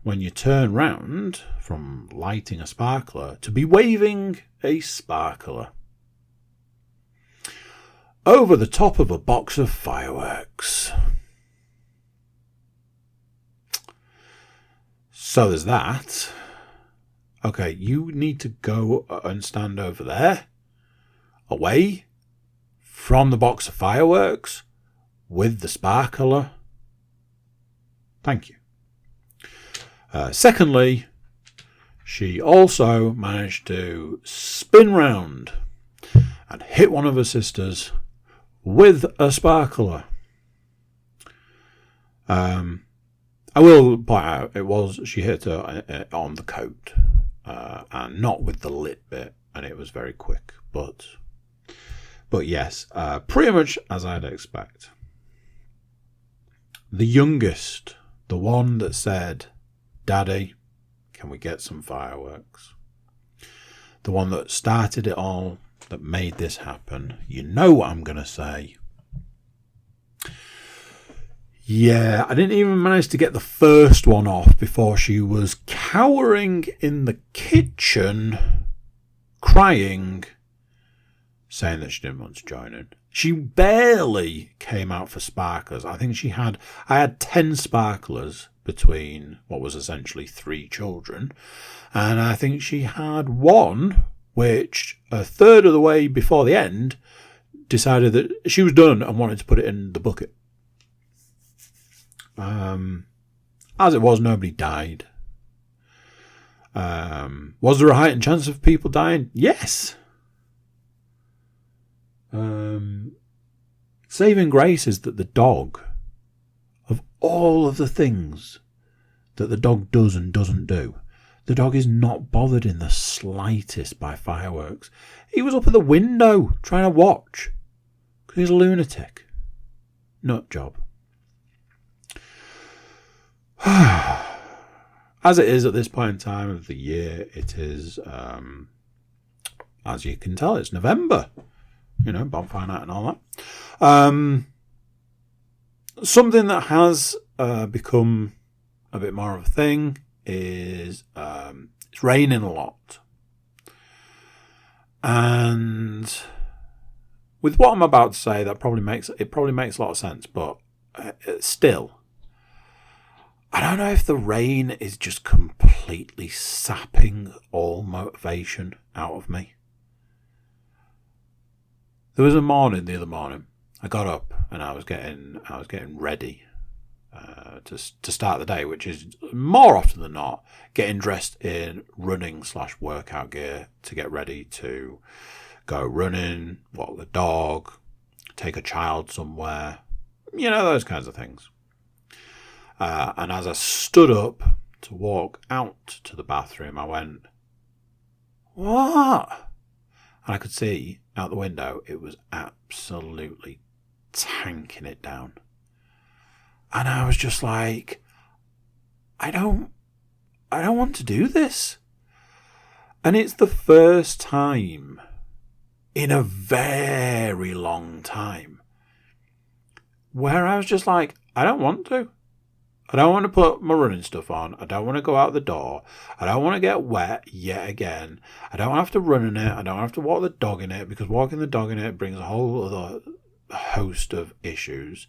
when you turn round from lighting a sparkler to be waving a sparkler over the top of a box of fireworks. So there's that. Okay, you need to go and stand over there, away from the box of fireworks, with the sparkler. Thank you. Secondly, she also managed to spin round and hit one of her sisters with a sparkler. I will point out, she hit her on the coat, and not with the lit bit, and it was very quick. But yes, pretty much as I'd expect. The youngest, the one that said, "Daddy, can we get some fireworks?" The one that started it all, that made this happen. You know what I'm going to say. Yeah, I didn't even manage to get the first one off before she was cowering in the kitchen, crying, saying that she didn't want to join in. She barely came out for sparklers. I had 10 sparklers between what was essentially 3 children. And I think she had one which a third of the way before the end decided that she was done and wanted to put it in the bucket. As it was, nobody died. Was there a heightened chance of people dying? Yes. Saving grace is that the dog, of all of the things that the dog does and doesn't do, the dog is not bothered in the slightest by fireworks. He was up at the window trying to watch because he's a lunatic. Nut job. As it is at this point in time of the year, it is, as you can tell, it's November. You know, bonfire night and all that. Something that has become a bit more of a thing is it's raining a lot. And with what I'm about to say, that probably makes a lot of sense, but still, I don't know if the rain is just completely sapping all motivation out of me. There was a morning the other morning. I got up and I was getting ready to start the day, which is more often than not getting dressed in running/workout gear to get ready to go running, walk the dog, take a child somewhere, you know, those kinds of things. And as I stood up to walk out to the bathroom, I went, "What?" And I could see out the window it was absolutely tanking it down. And I was just like, I don't want to do this. And it's the first time in a very long time where I was just like, I don't want to. I don't want to put my running stuff on. I don't want to go out the door. I don't want to get wet yet again. I don't have to run in it. I don't have to walk the dog in it, because walking the dog in it brings a whole other host of issues.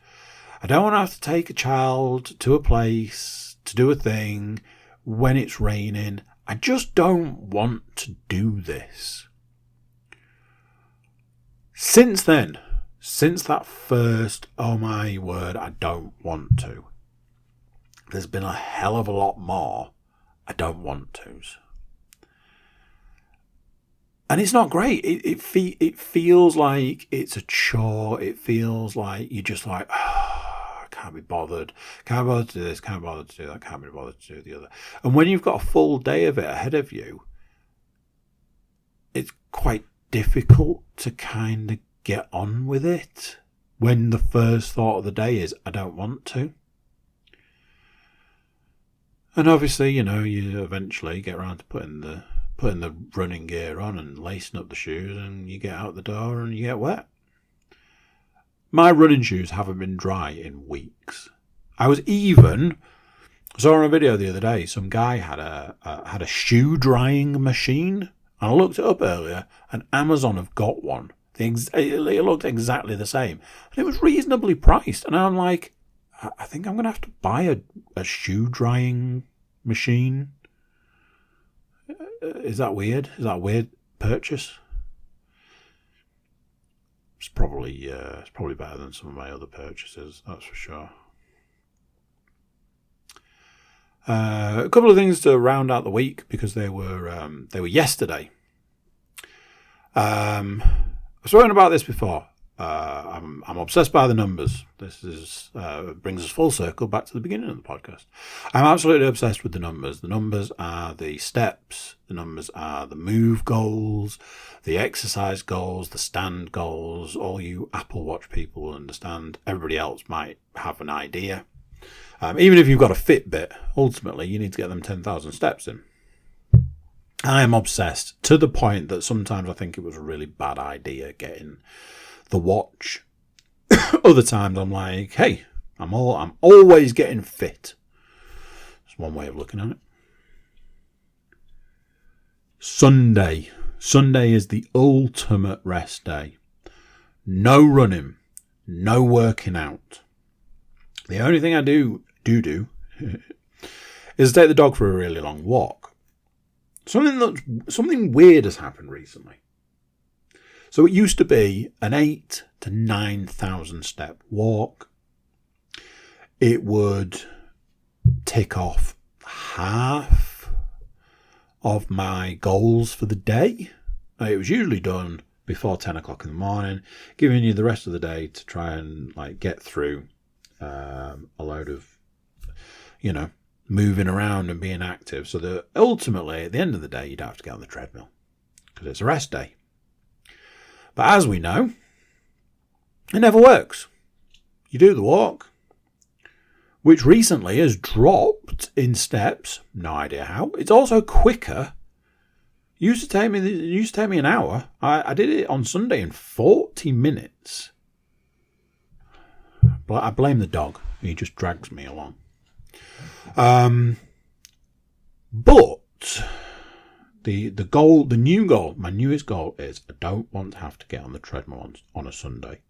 I don't want to have to take a child to a place to do a thing when it's raining. I just don't want to do this. Since then, since that first, oh my word, I don't want to, there's been a hell of a lot more I don't want to's. And it's not great. It feels like it's a chore. It feels like you're just like, I can't be bothered. Can't be bothered to do this. Can't be bothered to do that. Can't be bothered to do the other. And when you've got a full day of it ahead of you, it's quite difficult to kind of get on with it when the first thought of the day is, I don't want to. And obviously, you know, you eventually get around to putting the running gear on and lacing up the shoes, and you get out the door and you get wet. My running shoes haven't been dry in weeks. I saw on a video the other day, some guy had a shoe drying machine, and I looked it up earlier, and Amazon have got one. It looked exactly the same, and it was reasonably priced. And I'm like, I think I'm going to have to buy a shoe drying machine. Is that weird? Is that a weird purchase? It's probably better than some of my other purchases, that's for sure. A couple of things to round out the week, because they were yesterday. I've spoken about this before. I'm obsessed by the numbers. This is brings us full circle back to the beginning of the podcast. I'm absolutely obsessed with the numbers. The numbers are the steps. The numbers are the move goals, the exercise goals, the stand goals. All you Apple Watch people will understand. Everybody else might have an idea. Even if you've got a Fitbit, ultimately you need to get them 10,000 steps in. I am obsessed to the point that sometimes I think it was a really bad idea getting the watch. Other times I'm like, hey, I'm always getting fit. That's one way of looking at it. Sunday is the ultimate rest day. No running, no working out. The only thing I do is to take the dog for a really long walk. Something weird has happened recently. So it used to be an 8,000 to 9,000 step walk. It would tick off half of my goals for the day. It was usually done before 10 o'clock in the morning, giving you the rest of the day to try and get through a load of, moving around and being active. So that ultimately, at the end of the day, you don't have to get on the treadmill because it's a rest day. But as we know, it never works. You do the walk, which recently has dropped in steps. No idea how. It's also quicker. It used to take me an hour. I did it on Sunday in 40 minutes. But I blame the dog. He just drags me along. But the new goal, my newest goal is I don't want to have to get on the treadmill on a Sunday.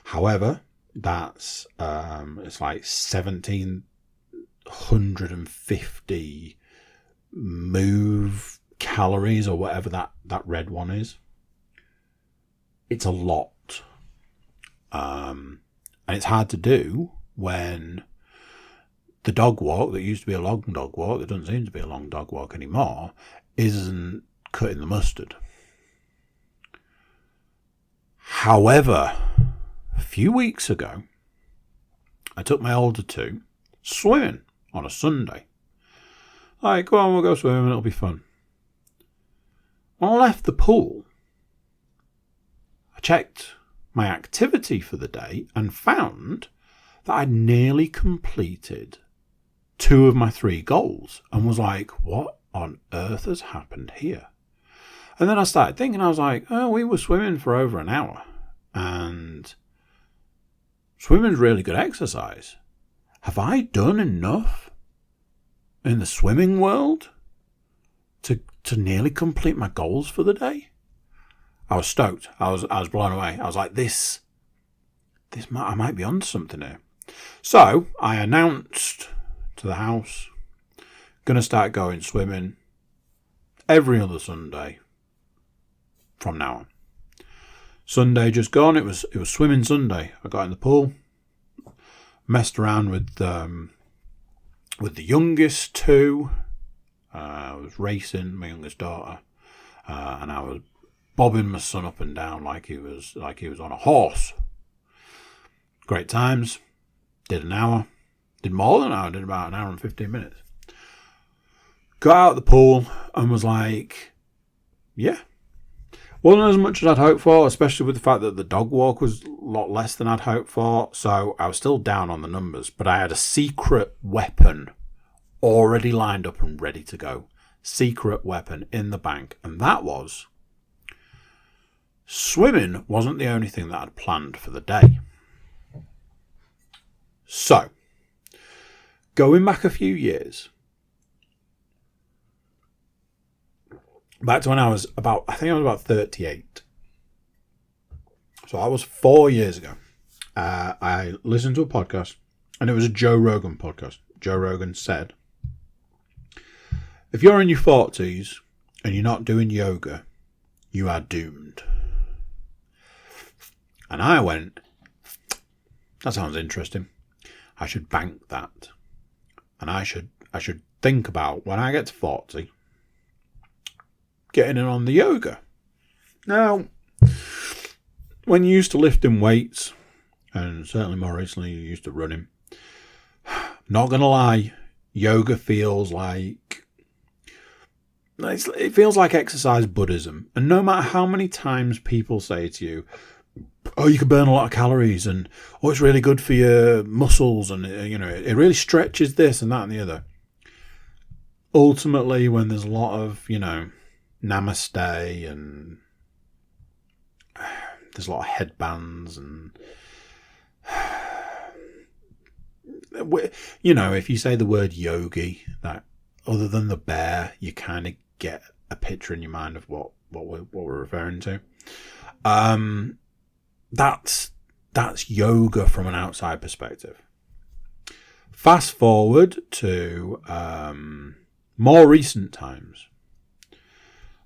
However, that's it's like 1,750 move calories or whatever that red one is. It's a lot, and it's hard to do when the dog walk that used to be a long dog walk, that doesn't seem to be a long dog walk anymore, isn't cutting the mustard. However, a few weeks ago, I took my older two swimming on a Sunday. Like, go on, we'll go swimming, it'll be fun. When I left the pool, I checked my activity for the day and found that I'd nearly completed 2 of my 3 goals and was like, what on earth has happened here? And then I started thinking, I was like, oh, we were swimming for over an hour and swimming's really good exercise. Have I done enough in the swimming world to nearly complete my goals for the day? I was stoked. I was blown away. I was like, I might be onto something here. So I announced to the house, going to start going swimming every other Sunday from now on. Sunday just gone. It was swimming Sunday. I got in the pool, messed around with the youngest 2. I was racing my youngest daughter, and I was bobbing my son up and down like he was on a horse. Great times. Did an hour. Did more than an hour. Did about an hour and 15 minutes. Got out of the pool and was like, yeah. Wasn't as much as I'd hoped for, especially with the fact that the dog walk was a lot less than I'd hoped for. So I was still down on the numbers, but I had a secret weapon already lined up and ready to go. Secret weapon in the bank. And that was swimming wasn't the only thing that I'd planned for the day. So, going back a few years, back to when I was about 38. So that was 4 years ago. I listened to a podcast, and it was a Joe Rogan podcast. Joe Rogan said, if you're in your 40s and you're not doing yoga, you are doomed. And I went, that sounds interesting. I should bank that. And I should think about when I get to 40, getting in on the yoga. Now, when you used to lifting weights, and certainly more recently you used to running, not going to lie, yoga feels like exercise Buddhism. And no matter how many times people say to you, oh, you can burn a lot of calories, and oh, it's really good for your muscles, and it really stretches this and that and the other. Ultimately, when there's a lot of namaste and there's a lot of headbands and if you say the word yogi, that other than the bear, you kind of get a picture in your mind of what we're referring to. That's yoga from an outside perspective. Fast forward to more recent times.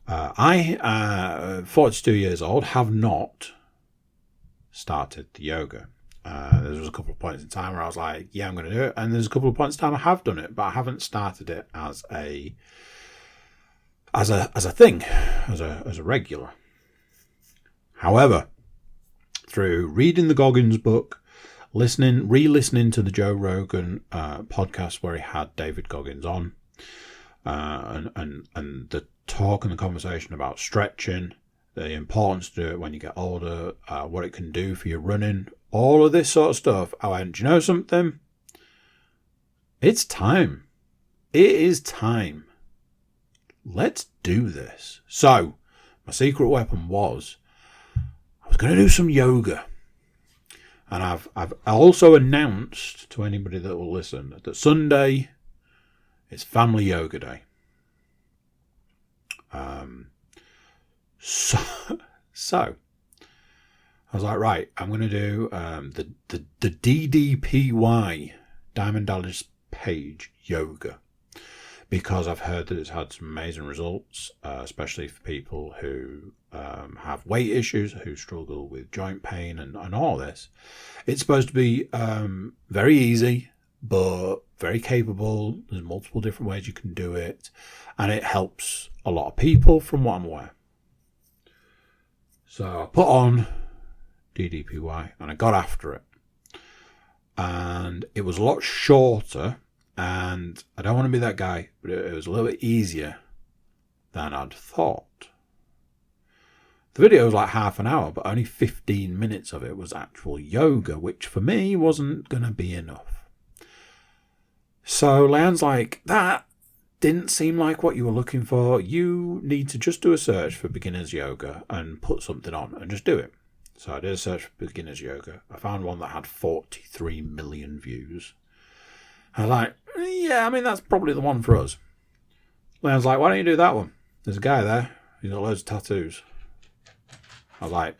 I, 42 years old, have not started the yoga. There was a couple of points in time where I was like, yeah, I'm going to do it. And there's a couple of points in time I have done it, but I haven't started it as a thing, as a regular. However, through reading the Goggins book, re-listening to the Joe Rogan podcast where he had David Goggins on, and the talk and the conversation about stretching, the importance to do it when you get older, what it can do for your running, all of this sort of stuff. I went, do you know something? It's time. It is time. Let's do this. So, my secret weapon was, I was going to do some yoga. And I've also announced to anybody that will listen that Sunday is Family Yoga Day. So I was like, right, I'm going to do the DDPY, Diamond Dallas Page Yoga, because I've heard that it's had some amazing results, especially for people who have weight issues, who struggle with joint pain and all this. It's supposed to be very easy, but very capable. There's multiple different ways you can do it, and it helps a lot of people from what I'm aware. So I put on DDPY and I got after it, and it was a lot shorter, and I don't want to be that guy, but it was a little bit easier than I'd thought. The video was like half an hour, but only 15 minutes of it was actual yoga, which for me wasn't going to be enough. So Leanne's like, that didn't seem like what you were looking for. You need to just do a search for beginners yoga and put something on and just do it. So I did a search for beginners yoga. I found one that had 43 million views. I was like, yeah, I mean, that's probably the one for us. Leanne's like, why don't you do that one? There's a guy there. He's got loads of tattoos. I was like,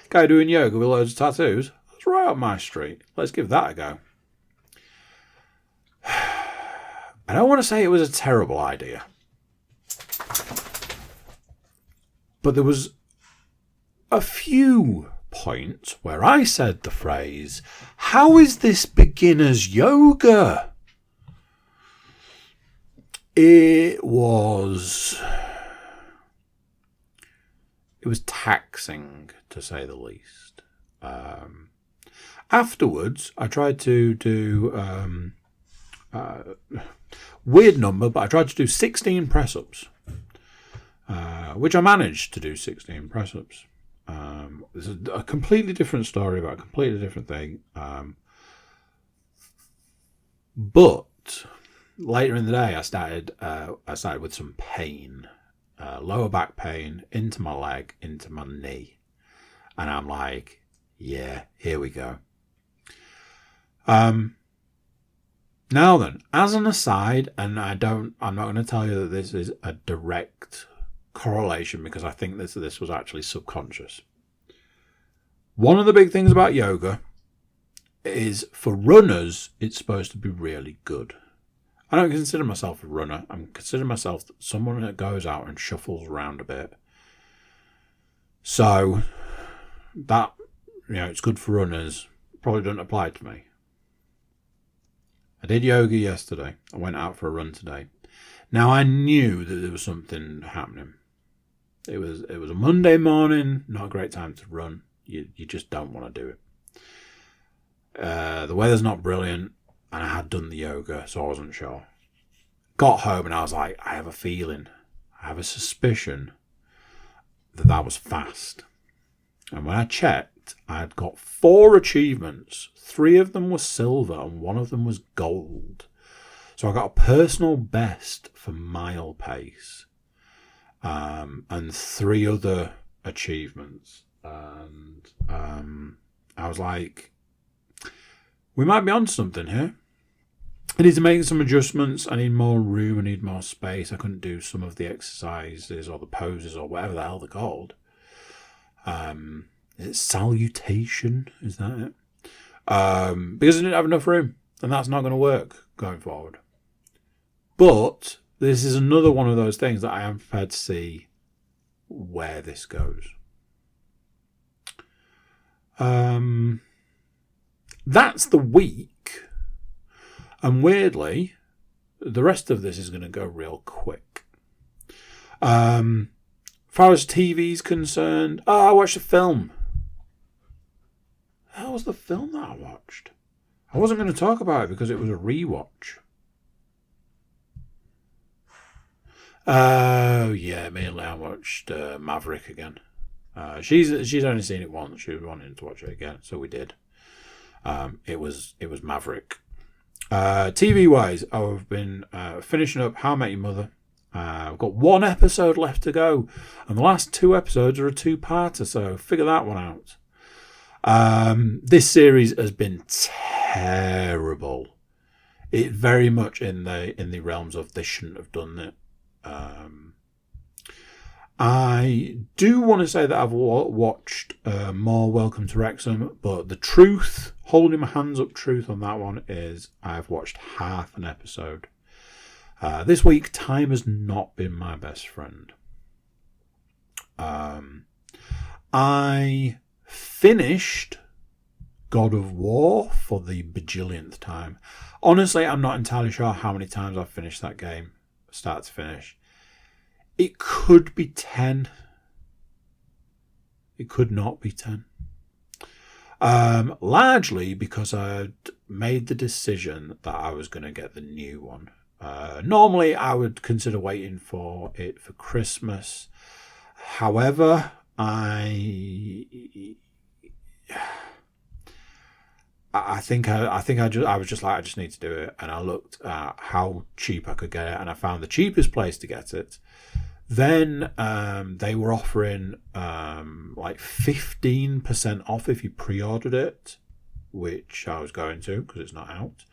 guy doing yoga with loads of tattoos? That's right up my street. Let's give that a go. I don't want to say it was a terrible idea, but there was a few points where I said the phrase, how is this beginner's yoga? It was taxing, to say the least. Afterwards, I tried to do weird number, but I tried to do 16 press-ups, which I managed to do 16 press-ups. This is a completely different story about a completely different thing. But later in the day, I started with some pain, lower back pain, into my leg, into my knee, and I'm like, yeah, here we go. Now then, as an aside, and I'm not going to tell you that this is a direct correlation, because I think this was actually subconscious. One of the big things about yoga is, for runners, it's supposed to be really good. I don't consider myself a runner. I'm considering myself someone that goes out and shuffles around a bit. So that, it's good for runners. Probably doesn't apply to me. I did yoga yesterday. I went out for a run today. Now, I knew that there was something happening. It was a Monday morning, not a great time to run. You just don't want to do it. The weather's not brilliant, and I had done the yoga, so I wasn't sure. Got home and I was like, I have a feeling, I have a suspicion that was fast. And when I checked, I had got 4 achievements. 3 of them were silver and 1 of them was gold. So I got a personal best for mile pace, and 3 other achievements. And I was like, we might be on something here. I need to make some adjustments. I need more room. I need more space. I couldn't do some of the exercises or the poses or whatever the hell they're called. Is it salutation? Is that it? Because I didn't have enough room. and that's not going to work going forward. But this is another one of those things that I am prepared to see where this goes. That's the week. And weirdly, the rest of this is going to go real quick. As far as TV's concerned, I watched a film. How was the film that I watched? I wasn't going to talk about it because it was a rewatch. Oh, yeah, me and Leanne watched Maverick again. She's only seen it once. She was wanting to watch it again, so we did. It was Maverick. TV-wise, I've been finishing up How I Met Your Mother. I've got one episode left to go, and the last 2 episodes are a 2-parter, so figure that one out. This series has been terrible. It very much in the realms of they shouldn't have done it. I do want to say that I've watched more Welcome to Wrexham, but the truth, holding my hands up truth on that one, is I've watched half an episode. This week, time has not been my best friend. I finished God of War for the bajillionth time. Honestly, I'm not entirely sure how many times I've finished that game, start to finish. It could be 10. It could not be 10. Largely because I'd made the decision that I was going to get the new one. Normally, I would consider waiting for it for Christmas. However, I was just like, I just need to do it, and I looked at how cheap I could get it, and I found the cheapest place to get it. Then they were offering like 15% off if you pre-ordered it, which I was going to because it's not out,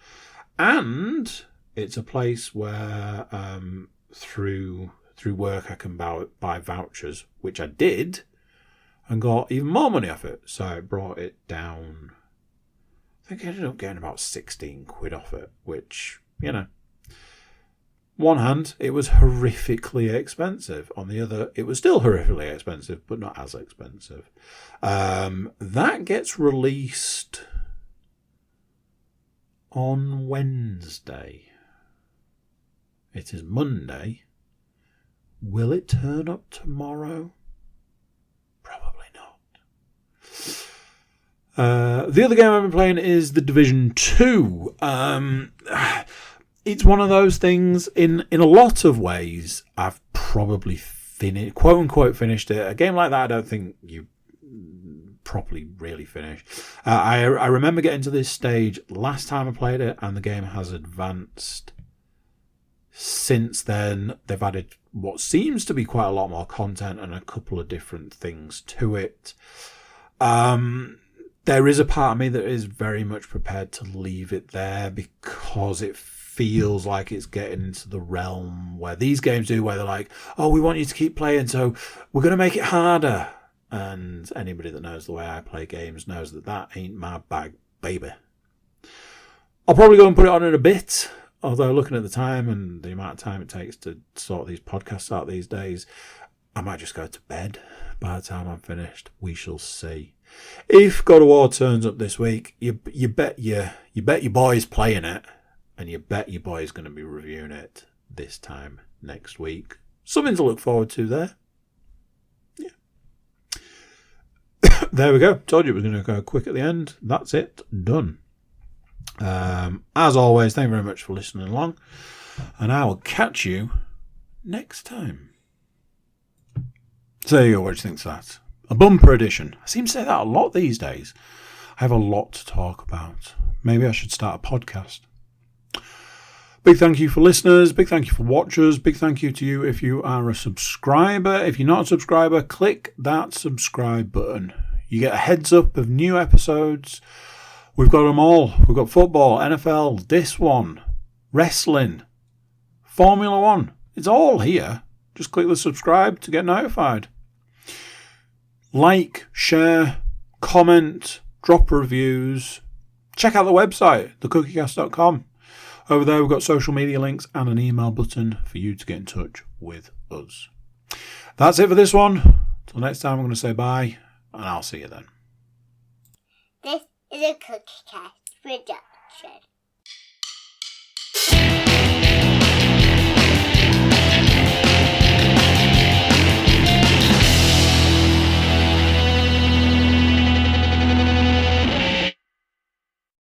and it's a place where through work I can buy vouchers, which I did, and got even more money off it. So it brought it down. I think I ended up getting about 16 quid off it, which, you know, one hand, it was horrifically expensive. On the other, it was still horrifically expensive, but not as expensive. That gets released on Wednesday. It is Monday. Will it turn up tomorrow? Probably not. The other game I've been playing is The Division 2. It's one of those things, in a lot of ways, I've probably finished, quote unquote, finished it. A game like that, I don't think you properly really finish. I remember getting to this stage last time I played it, and the game has advanced since then. They've added what seems to be quite a lot more content and a couple of different things to it. There is a part of me that is very much prepared to leave it there because it feels like it's getting into the realm where these games do, where they're like, oh, we want you to keep playing, so we're going to make it harder. And anybody that knows the way I play games knows that ain't my bag, baby. I'll probably go and put it on in a bit, although looking at the time and the amount of time it takes to sort these podcasts out these days, I might just go to bed by the time I'm finished. We shall see. If God of War turns up this week, you bet your boy's playing it, and you bet your boy's going to be reviewing it this time next week. Something to look forward to there. Yeah. There we go. Told you it was going to go quick at the end. That's it. Done. As always, thank you very much for listening along, and I will catch you next time. So there you go. What do you think of that? A bumper edition. I seem to say that a lot these days. I have a lot to talk about. Maybe I should start a podcast. Big thank you for listeners. Big thank you for watchers. Big thank you to you if you are a subscriber. If you're not a subscriber, click that subscribe button. You get a heads up of new episodes. We've got them all. We've got football, NFL, this one, wrestling, Formula 1. It's all here. Just click the subscribe to get notified. Like, share, comment, drop reviews, check out the website, thecookiecast.com. Over there, we've got social media links and an email button for you to get in touch with us. That's it for this one. Till next time, I'm going to say bye, and I'll see you then. This is a Cookie Cast production.